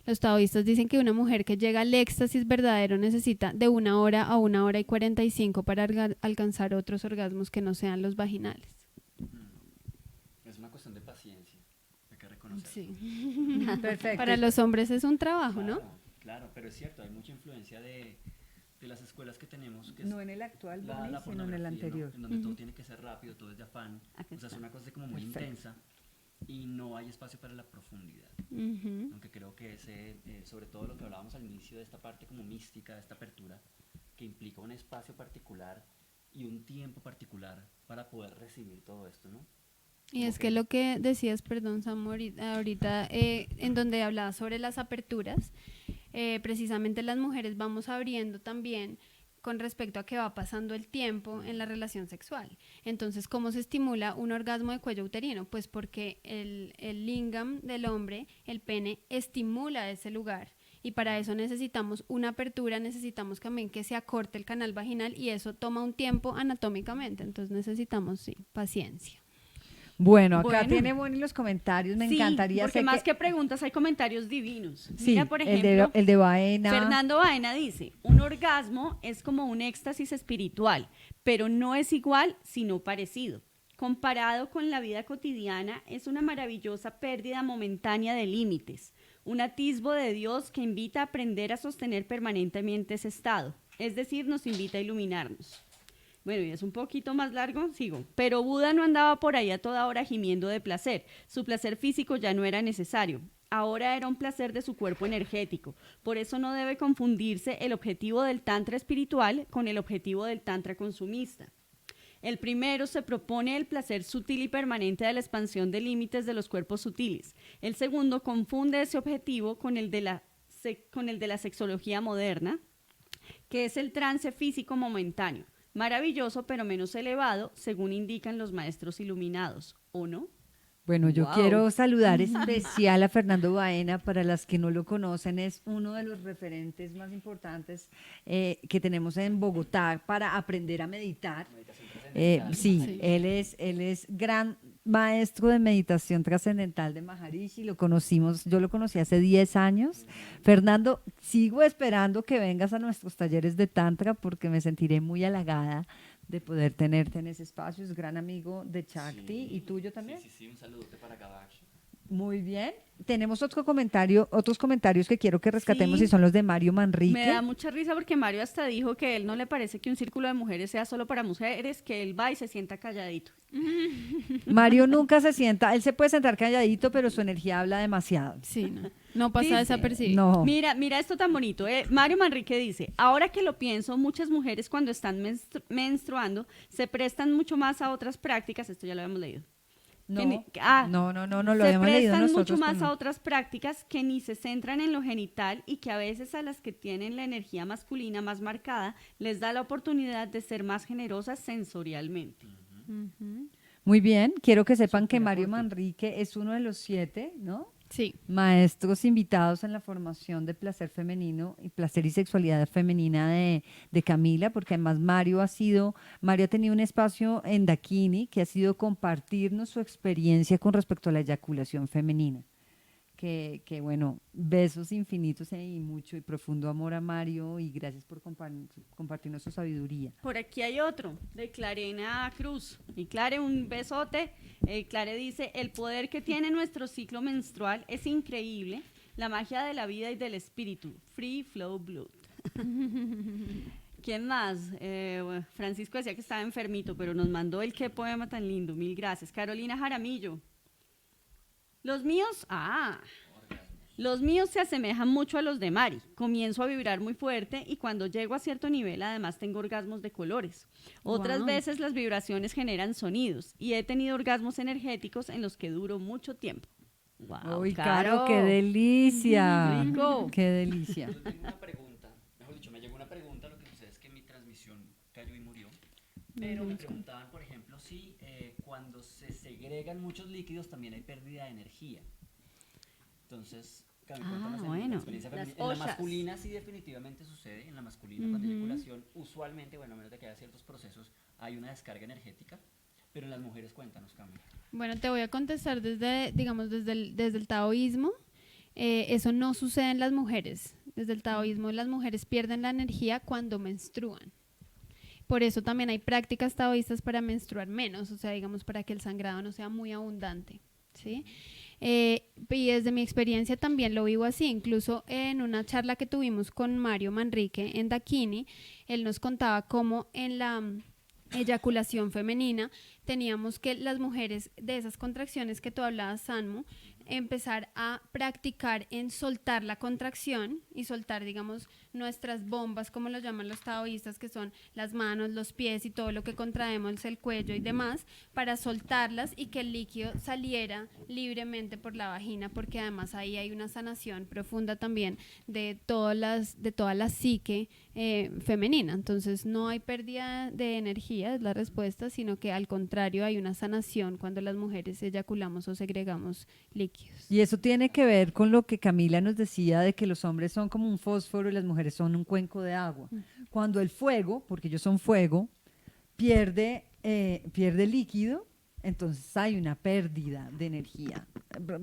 Los taoístas dicen que una mujer que llega al éxtasis verdadero necesita de 1 hora a 1 hora y 45 para alcanzar otros orgasmos que no sean los vaginales. Es una cuestión de paciencia, hay que reconocer. Sí. Perfecto. Para los hombres es un trabajo, ¿no? Claro, claro, pero es cierto, hay mucha influencia de las escuelas que tenemos, que es No en el actual, la Bonnie, sino en pornografía, el ¿no? anterior. En donde todo tiene que ser rápido, todo es de afán, Acá o sea, es está. una cosa así como muy Perfecto. intensa y no hay espacio para la profundidad. Ujú. Aunque creo que sobre todo lo que hablábamos al inicio de esta parte como mística, de esta apertura, que implica un espacio particular y un tiempo particular para poder recibir todo esto, ¿no? Y Como es que lo que decías, perdón, Sam, ahorita en donde hablabas sobre las aperturas, precisamente las mujeres vamos abriendo también con respecto a que va pasando el tiempo en la relación sexual. Entonces, ¿cómo se estimula un orgasmo de cuello uterino? Pues porque el lingam del hombre, el pene, estimula ese lugar. Y para eso necesitamos una apertura, necesitamos también que se acorte el canal vaginal y eso toma un tiempo anatómicamente. Entonces necesitamos, sí, paciencia. Bueno, acá Bueno. tiene Bonnie los comentarios, me Sí, encantaría. porque sé más que preguntas hay comentarios divinos. Sí, Mira, por ejemplo, el de Baena. Fernando Baena dice, un orgasmo es como un éxtasis espiritual, pero no es igual, sino parecido. Comparado con la vida cotidiana, es una maravillosa pérdida momentánea de límites, un atisbo de Dios que invita a aprender a sostener permanentemente ese estado, es decir, nos invita a iluminarnos. Bueno, y es un poquito más largo, sigo. Pero Buda no andaba por ahí a toda hora gimiendo de placer. Su placer físico ya no era necesario. Ahora era un placer de su cuerpo energético. Por eso no debe confundirse el objetivo del tantra espiritual con el objetivo del tantra consumista. El primero se propone el placer sutil y permanente de la expansión de límites de los cuerpos sutiles. El segundo confunde ese objetivo con el de la sexología moderna, que es el trance físico momentáneo. Maravilloso, pero menos elevado, según indican los maestros iluminados, ¿o no? Bueno, yo Wow. quiero saludar especial a Fernando Baena. Para las que no lo conocen, es uno de los referentes más importantes que tenemos en Bogotá para aprender a meditar. Meditación Sí, trascendental. él es gran maestro de meditación trascendental de Maharishi. Yo lo conocí hace 10 años. Fernando, sigo esperando que vengas a nuestros talleres de Tantra porque me sentiré muy halagada de poder tenerte en ese espacio. Es gran amigo de Chakti Sí, y tuyo también. Sí, un saludote para Gabashi. Muy bien. Tenemos otros comentarios que quiero que rescatemos Sí. y son los de Mario Manrique. Me da mucha risa porque Mario hasta dijo que él no le parece que un círculo de mujeres sea solo para mujeres, que él va y se sienta calladito. Mario nunca se sienta, él se puede sentar calladito, pero su energía habla demasiado. Sí, no pasa Dice, desapercibido. No. Mira esto tan bonito. Mario Manrique dice, ahora que lo pienso, muchas mujeres cuando están menstruando se prestan mucho más a otras prácticas, esto ya lo habíamos leído. No, no, lo se habíamos leído prestan nosotros. mucho más pero no. a otras prácticas que ni se centran en lo genital y que a veces a las que tienen la energía masculina más marcada les da la oportunidad de ser más generosas sensorialmente. Ujú. Muy bien, quiero que sepan que Súper Mario aporte. Manrique es uno de los 7, ¿no? Sí. Maestros invitados en la formación de placer femenino y placer y sexualidad femenina de Camila, porque además Mario ha tenido un espacio en Dakini que ha sido compartirnos su experiencia con respecto a la eyaculación femenina. Que bueno, besos infinitos y mucho y profundo amor a Mario y gracias por compartirnos su sabiduría. Por aquí hay otro, de Clarena Cruz. Y Clare, un besote. Clare dice, el poder que tiene nuestro ciclo menstrual es increíble. La magia de la vida y del espíritu. Free Flow Blood. ¿Quién más? Bueno, Francisco decía que estaba enfermito, pero nos mandó el qué poema tan lindo. Mil gracias. Carolina Jaramillo. Los míos se asemejan mucho a los de Mari. Comienzo a vibrar muy fuerte y cuando llego a cierto nivel además tengo orgasmos de colores. Otras Wow. veces las vibraciones generan sonidos y he tenido orgasmos energéticos en los que duro mucho tiempo. Wow, ¡Uy, Caro, qué delicia! Rico. ¡Qué delicia! Yo tengo una pregunta, mejor dicho, me llegó una pregunta, lo que sucede es que mi transmisión cayó y murió, pero me preguntaban, por ejemplo, si cuando se segregan muchos líquidos también hay pérdida de energía. Entonces, Cami, cuéntanos bueno, la experiencia las femenina. En la ollas. masculina sí definitivamente sucede, en la masculina cuando hay eyaculación, usualmente, bueno, a menos de que haya ciertos procesos, hay una descarga energética, pero en las mujeres, cuéntanos, Cami. Bueno, te voy a contestar desde el taoísmo. eso no sucede en las mujeres. Desde el taoísmo, las mujeres pierden la energía cuando menstruan. Por eso también hay prácticas taoístas para menstruar menos, o sea, digamos, para que el sangrado no sea muy abundante, ¿sí? Y desde mi experiencia también lo vivo así, incluso en una charla que tuvimos con Mario Manrique en Dakini, él nos contaba cómo en la eyaculación femenina teníamos que las mujeres de esas contracciones que tú hablabas, Sanmu, empezar a practicar en soltar la contracción y soltar, digamos, nuestras bombas, como lo llaman los taoístas, que son las manos, los pies y todo lo que contraemos, el cuello y demás, para soltarlas y que el líquido saliera libremente por la vagina, porque además ahí hay una sanación profunda también de toda la psique femenina. Entonces no hay pérdida de energía, es la respuesta, sino que al contrario hay una sanación cuando las mujeres eyaculamos o segregamos líquidos. Y eso tiene que ver con lo que Camila nos decía de que los hombres son como un fósforo y las mujeres son un cuenco de agua. Cuando el fuego, porque ellos son fuego, pierde líquido, entonces hay una pérdida de energía,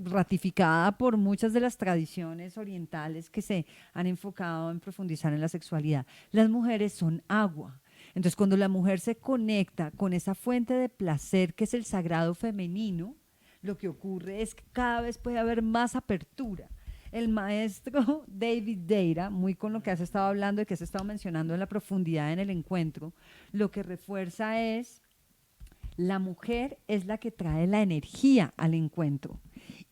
ratificada por muchas de las tradiciones orientales que se han enfocado en profundizar en la sexualidad. Las mujeres son agua. Entonces, cuando la mujer se conecta con esa fuente de placer que es el sagrado femenino, lo que ocurre es que cada vez puede haber más apertura. El maestro David Deira, muy con lo que has estado hablando y que has estado mencionando en la profundidad en el encuentro, lo que refuerza es la mujer es la que trae la energía al encuentro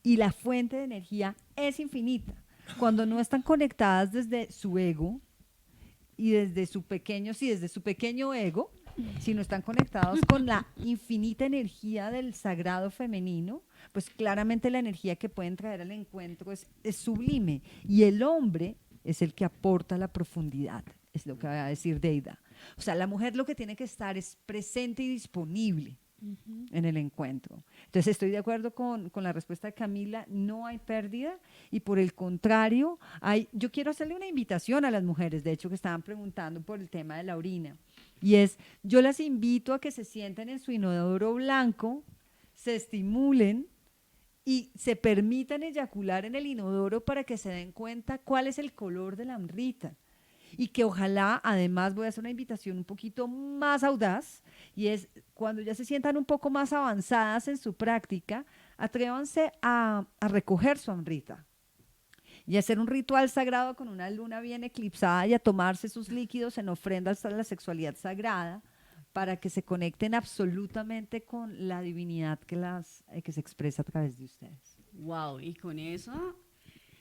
y la fuente de energía es infinita. Cuando no están conectadas desde su ego y desde su pequeño ego, sino están conectados con la infinita energía del sagrado femenino, pues claramente la energía que pueden traer al encuentro es sublime. Y el hombre es el que aporta la profundidad, es lo que va a decir Deida. O sea, la mujer lo que tiene que estar es presente y disponible en el encuentro. Entonces estoy de acuerdo con la respuesta de Camila, no hay pérdida y por el contrario, yo quiero hacerle una invitación a las mujeres, de hecho que estaban preguntando por el tema de la orina, y es, yo las invito a que se sienten en su inodoro blanco, se estimulen y se permitan eyacular en el inodoro para que se den cuenta cuál es el color de la amrita. Y que ojalá, además, voy a hacer una invitación un poquito más audaz, y es cuando ya se sientan un poco más avanzadas en su práctica, atrévanse a recoger su amrita y hacer un ritual sagrado con una luna bien eclipsada y a tomarse sus líquidos en ofrendas a la sexualidad sagrada para que se conecten absolutamente con la divinidad que se expresa a través de ustedes. Wow, y con eso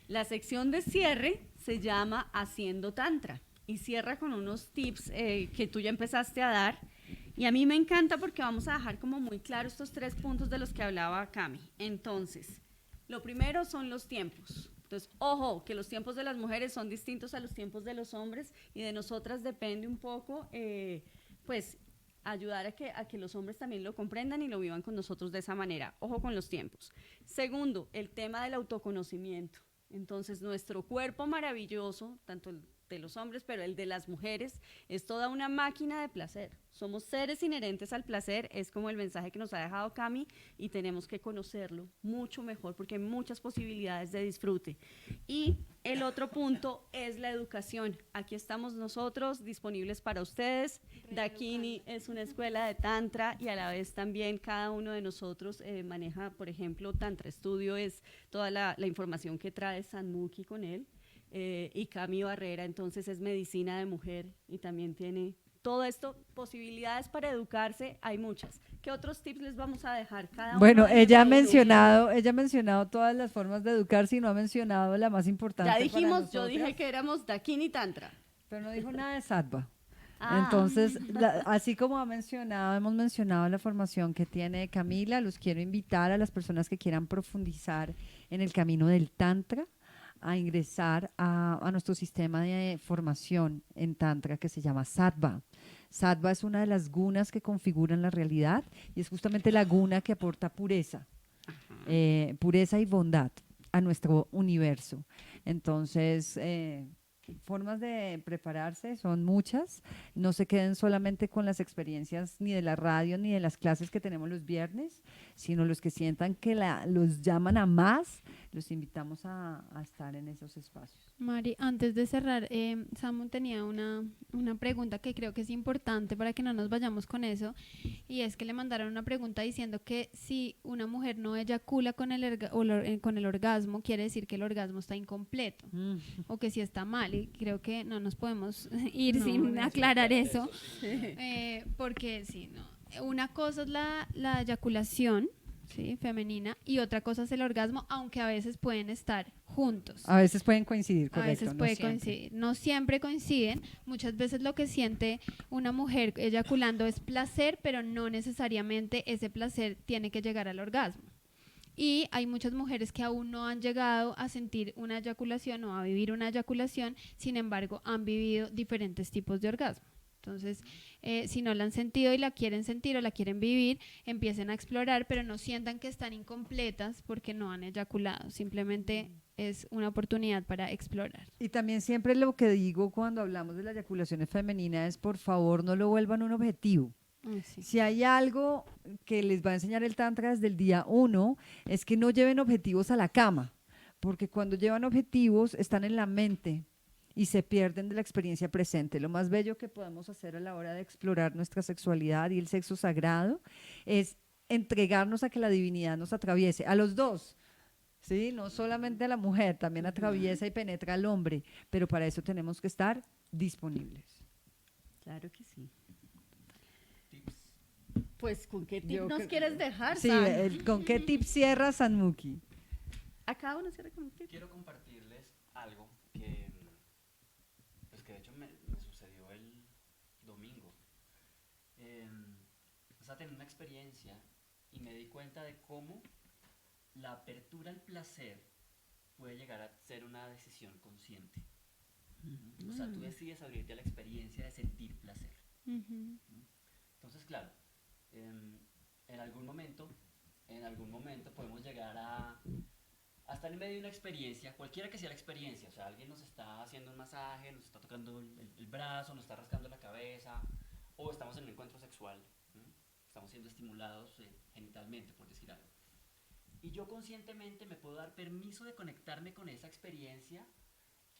la sección de cierre se llama Haciendo Tantra y cierra con unos tips que tú ya empezaste a dar y a mí me encanta porque vamos a dejar como muy claro estos 3 puntos de los que hablaba Cami. Entonces, lo primero son los tiempos. Entonces, ojo, que los tiempos de las mujeres son distintos a los tiempos de los hombres y de nosotras depende un poco, pues, ayudar a que los hombres también lo comprendan y lo vivan con nosotros de esa manera. Ojo con los tiempos. Segundo, el tema del autoconocimiento. Entonces, nuestro cuerpo maravilloso, tanto el de los hombres, pero el de las mujeres, es toda una máquina de placer. Somos seres inherentes al placer, es como el mensaje que nos ha dejado Cami, y tenemos que conocerlo mucho mejor porque hay muchas posibilidades de disfrute. Y el otro punto es la educación. Aquí estamos nosotros disponibles para ustedes. Dakini es una escuela de Tantra y a la vez también cada uno de nosotros maneja, por ejemplo, Tantra Studio es toda la información que trae Sanmuki con él. Y Cami Barrera, entonces es medicina de mujer y también tiene todo esto, posibilidades para educarse, hay muchas. ¿Qué otros tips les vamos a dejar cada uno? Bueno, ella ha mencionado todas las formas de educarse y no ha mencionado la más importante. Ya dijimos, para yo dije que éramos Dakini Tantra. Pero no dijo nada de Sattva. Ah. Entonces, así como hemos mencionado la formación que tiene Camila, los quiero invitar a las personas que quieran profundizar en el camino del Tantra, a ingresar a nuestro sistema de formación en Tantra que se llama Sattva. Sattva es una de las gunas que configuran la realidad y es justamente la guna que aporta pureza, pureza y bondad a nuestro universo. Entonces, formas de prepararse son muchas. No se queden solamente con las experiencias ni de la radio ni de las clases que tenemos los viernes, sino los que sientan que los llaman a más, los invitamos a estar en esos espacios. Mari, antes de cerrar, Samu tenía una pregunta que creo que es importante para que no nos vayamos con eso, y es que le mandaron una pregunta diciendo que si una mujer no eyacula con con el orgasmo, quiere decir que el orgasmo está incompleto, o que si está mal, y creo que no nos podemos ir sin aclarar eso, porque sí, no. Una cosa es la eyaculación, ¿sí? Femenina, y otra cosa es el orgasmo, aunque a veces pueden estar juntos. A veces pueden coincidir, correcto. A veces puede coincidir. No siempre coinciden. Muchas veces lo que siente una mujer eyaculando es placer, pero no necesariamente ese placer tiene que llegar al orgasmo. Y hay muchas mujeres que aún no han llegado a sentir una eyaculación o a vivir una eyaculación, sin embargo, han vivido diferentes tipos de orgasmo. Entonces, si no la han sentido y la quieren sentir o la quieren vivir, empiecen a explorar, pero no sientan que están incompletas porque no han eyaculado. Simplemente es una oportunidad para explorar. Y también siempre lo que digo cuando hablamos de la eyaculación femenina es, por favor, no lo vuelvan un objetivo. Sí. Si hay algo que les va a enseñar el Tantra desde el día 1, es que no lleven objetivos a la cama, porque cuando llevan objetivos están en la mente y se pierden de la experiencia presente. Lo más bello que podemos hacer a la hora de explorar nuestra sexualidad y el sexo sagrado es entregarnos a que la divinidad nos atraviese, a los dos, ¿sí? No solamente a la mujer, también atraviesa y penetra al hombre, pero para eso tenemos que estar disponibles. Claro que sí. Tips. Pues, ¿con qué tip Yo nos creo- quieres dejar, Sí, San? ¿con qué tip cierra Sanmuki? A cada uno cierra con un tip. Quiero compartirles algo que, pues que de hecho me sucedió el domingo. Estaba teniendo una experiencia y me di cuenta de cómo la apertura al placer puede llegar a ser una decisión consciente. O sea, tú decides abrirte a la experiencia de sentir placer. Ujú. Entonces, claro, en algún momento podemos llegar a estar en medio de una experiencia, cualquiera que sea la experiencia, o sea, alguien nos está haciendo un masaje, nos está tocando el brazo, nos está rascando la cabeza, o estamos en un encuentro sexual, ¿no? Estamos siendo estimulados genitalmente, por decir algo. Y yo conscientemente me puedo dar permiso de conectarme con esa experiencia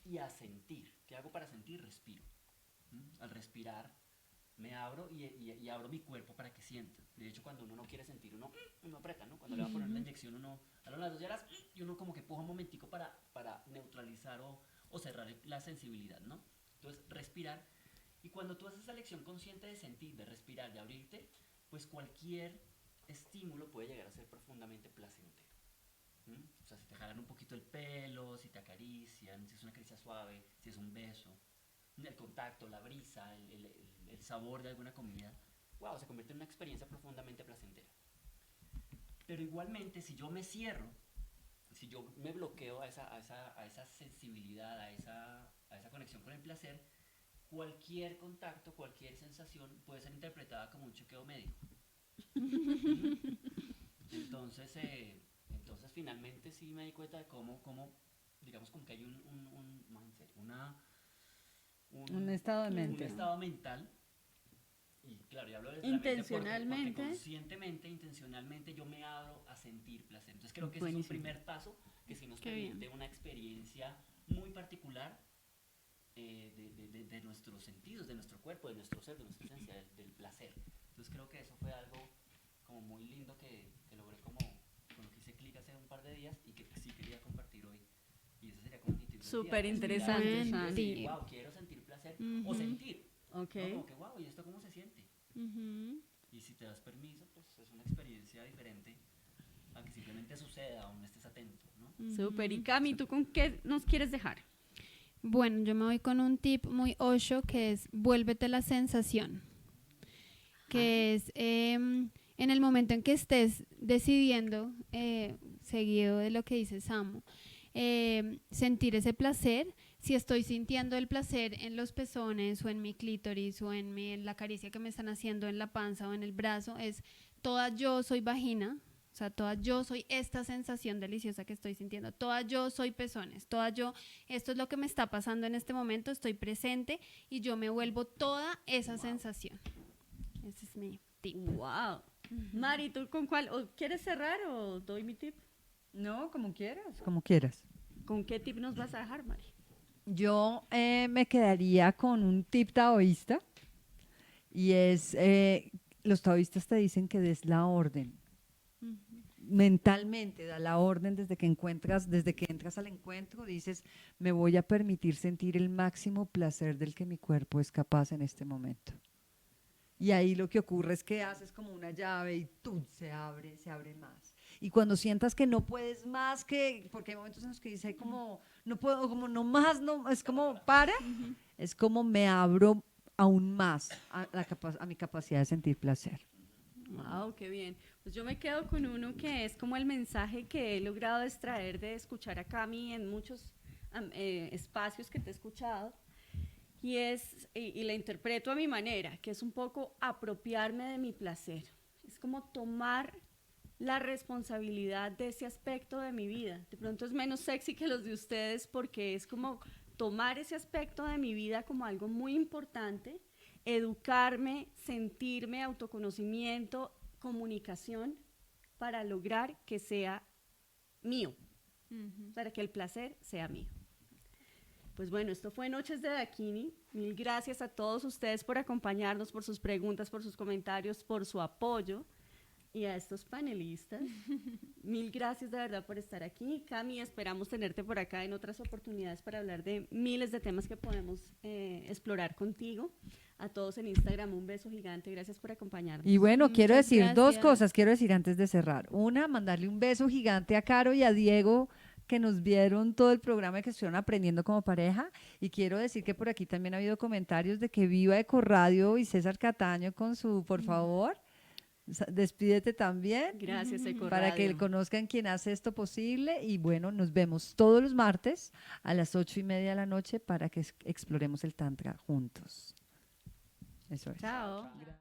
y a sentir. ¿Qué hago para sentir? Respiro. Al respirar me abro y abro mi cuerpo para que sienta. De hecho, cuando uno no quiere sentir, uno aprieta, ¿no? Cuando le va a poner una inyección, uno a las 2 horas y uno como que puja un momentico para neutralizar o cerrar la sensibilidad, ¿no? Entonces, respirar. Y cuando tú haces esa lección consciente de sentir, de respirar, de abrirte, pues cualquier estímulo puede llegar a ser profundamente placentero. O sea, si te jalan un poquito el pelo, si te acarician, si es una caricia suave, si es un beso, el contacto, la brisa, el sabor de alguna comida, wow, se convierte en una experiencia profundamente placentera. Pero igualmente, si yo me cierro, si yo me bloqueo a esa sensibilidad, a esa conexión con el placer, cualquier contacto, cualquier sensación puede ser interpretada como un chequeo médico. Entonces finalmente sí me di cuenta de cómo digamos como que hay Un estado de un mente. estado mental. Y claro, yo hablo desde la mente Intencionalmente. porque conscientemente, intencionalmente yo me abro a sentir placer. Entonces creo que ese es un Buenísimo. primer paso que sí nos Qué permite bien. una experiencia muy particular de nuestros sentidos, de nuestro cuerpo, de nuestro ser, de nuestra esencia, del placer. Entonces creo que eso fue algo como muy lindo que logré como con lo que hice clic hace un par de días y que sí quería compartir hoy. Y ese sería como mi tip del día, Súper respirar, interesante, decir, Santi. wow, quiero sentir placer o Ujú. sentir. Ok. ¿No? Como que wow, ¿y esto cómo se siente? Ujú. Y si te das permiso, pues es una experiencia diferente a que simplemente suceda o no estés atento, ¿no? Súper. Y Cami, ¿tú con qué nos quieres dejar? Bueno, yo me voy con un tip muy Osho que es vuélvete la sensación, que es en el momento en que estés decidiendo, seguido de lo que dice Samu, sentir ese placer. Si estoy sintiendo el placer en los pezones o en mi clítoris o en la caricia que me están haciendo en la panza o en el brazo, es toda yo soy vagina, O sea, toda yo soy esta sensación deliciosa que estoy sintiendo, toda yo soy pezones, toda yo, esto es lo que me está pasando en este momento, estoy presente y yo me vuelvo toda esa sensación. Ese es mi tip. Wow. Mari, ¿tú con cuál? ¿O quieres cerrar o doy mi tip? No, como quieras. Como quieras. ¿Con qué tip nos vas a dejar, Mari? Yo me quedaría con un tip taoísta y es, los taoístas te dicen que des la orden. Mentalmente da la orden desde que entras al encuentro, dices, me voy a permitir sentir el máximo placer del que mi cuerpo es capaz en este momento. Y ahí lo que ocurre es que haces como una llave y ¡tum! Se abre más. Y cuando sientas que no puedes más, porque hay momentos en los que dices como, no puedo, como no más, no, es como para, es como me abro aún más a mi capacidad de sentir placer. Wow, qué bien. Pues yo me quedo con uno que es como el mensaje que he logrado extraer de escuchar a Cami en muchos espacios que te he escuchado. Y la interpreto a mi manera, que es un poco apropiarme de mi placer. Es como tomar la responsabilidad de ese aspecto de mi vida. De pronto es menos sexy que los de ustedes porque es como tomar ese aspecto de mi vida como algo muy importante, educarme, sentirme, autoconocimiento, comunicación, para lograr que sea mío, para que el placer sea mío. Pues bueno, esto fue Noches de Dakini. Mil gracias a todos ustedes por acompañarnos, por sus preguntas, por sus comentarios, por su apoyo. Y a estos panelistas, mil gracias de verdad por estar aquí. Cami, esperamos tenerte por acá en otras oportunidades para hablar de miles de temas que podemos explorar contigo. A todos en Instagram, un beso gigante. Gracias por acompañarnos. Y bueno, quiero Muchas decir dos gracias. cosas, quiero decir antes de cerrar. Una, mandarle un beso gigante a Caro y a Diego, que nos vieron todo el programa y que estuvieron aprendiendo como pareja. Y quiero decir que por aquí también ha habido comentarios de que viva Ecoradio y César Cataño con su, por favor, despídete también. Gracias, Ecoradio. Para que conozcan quién hace esto posible. Y bueno, nos vemos todos los martes a las 8:30 de la noche para que exploremos el Tantra juntos. Eso es. Chao.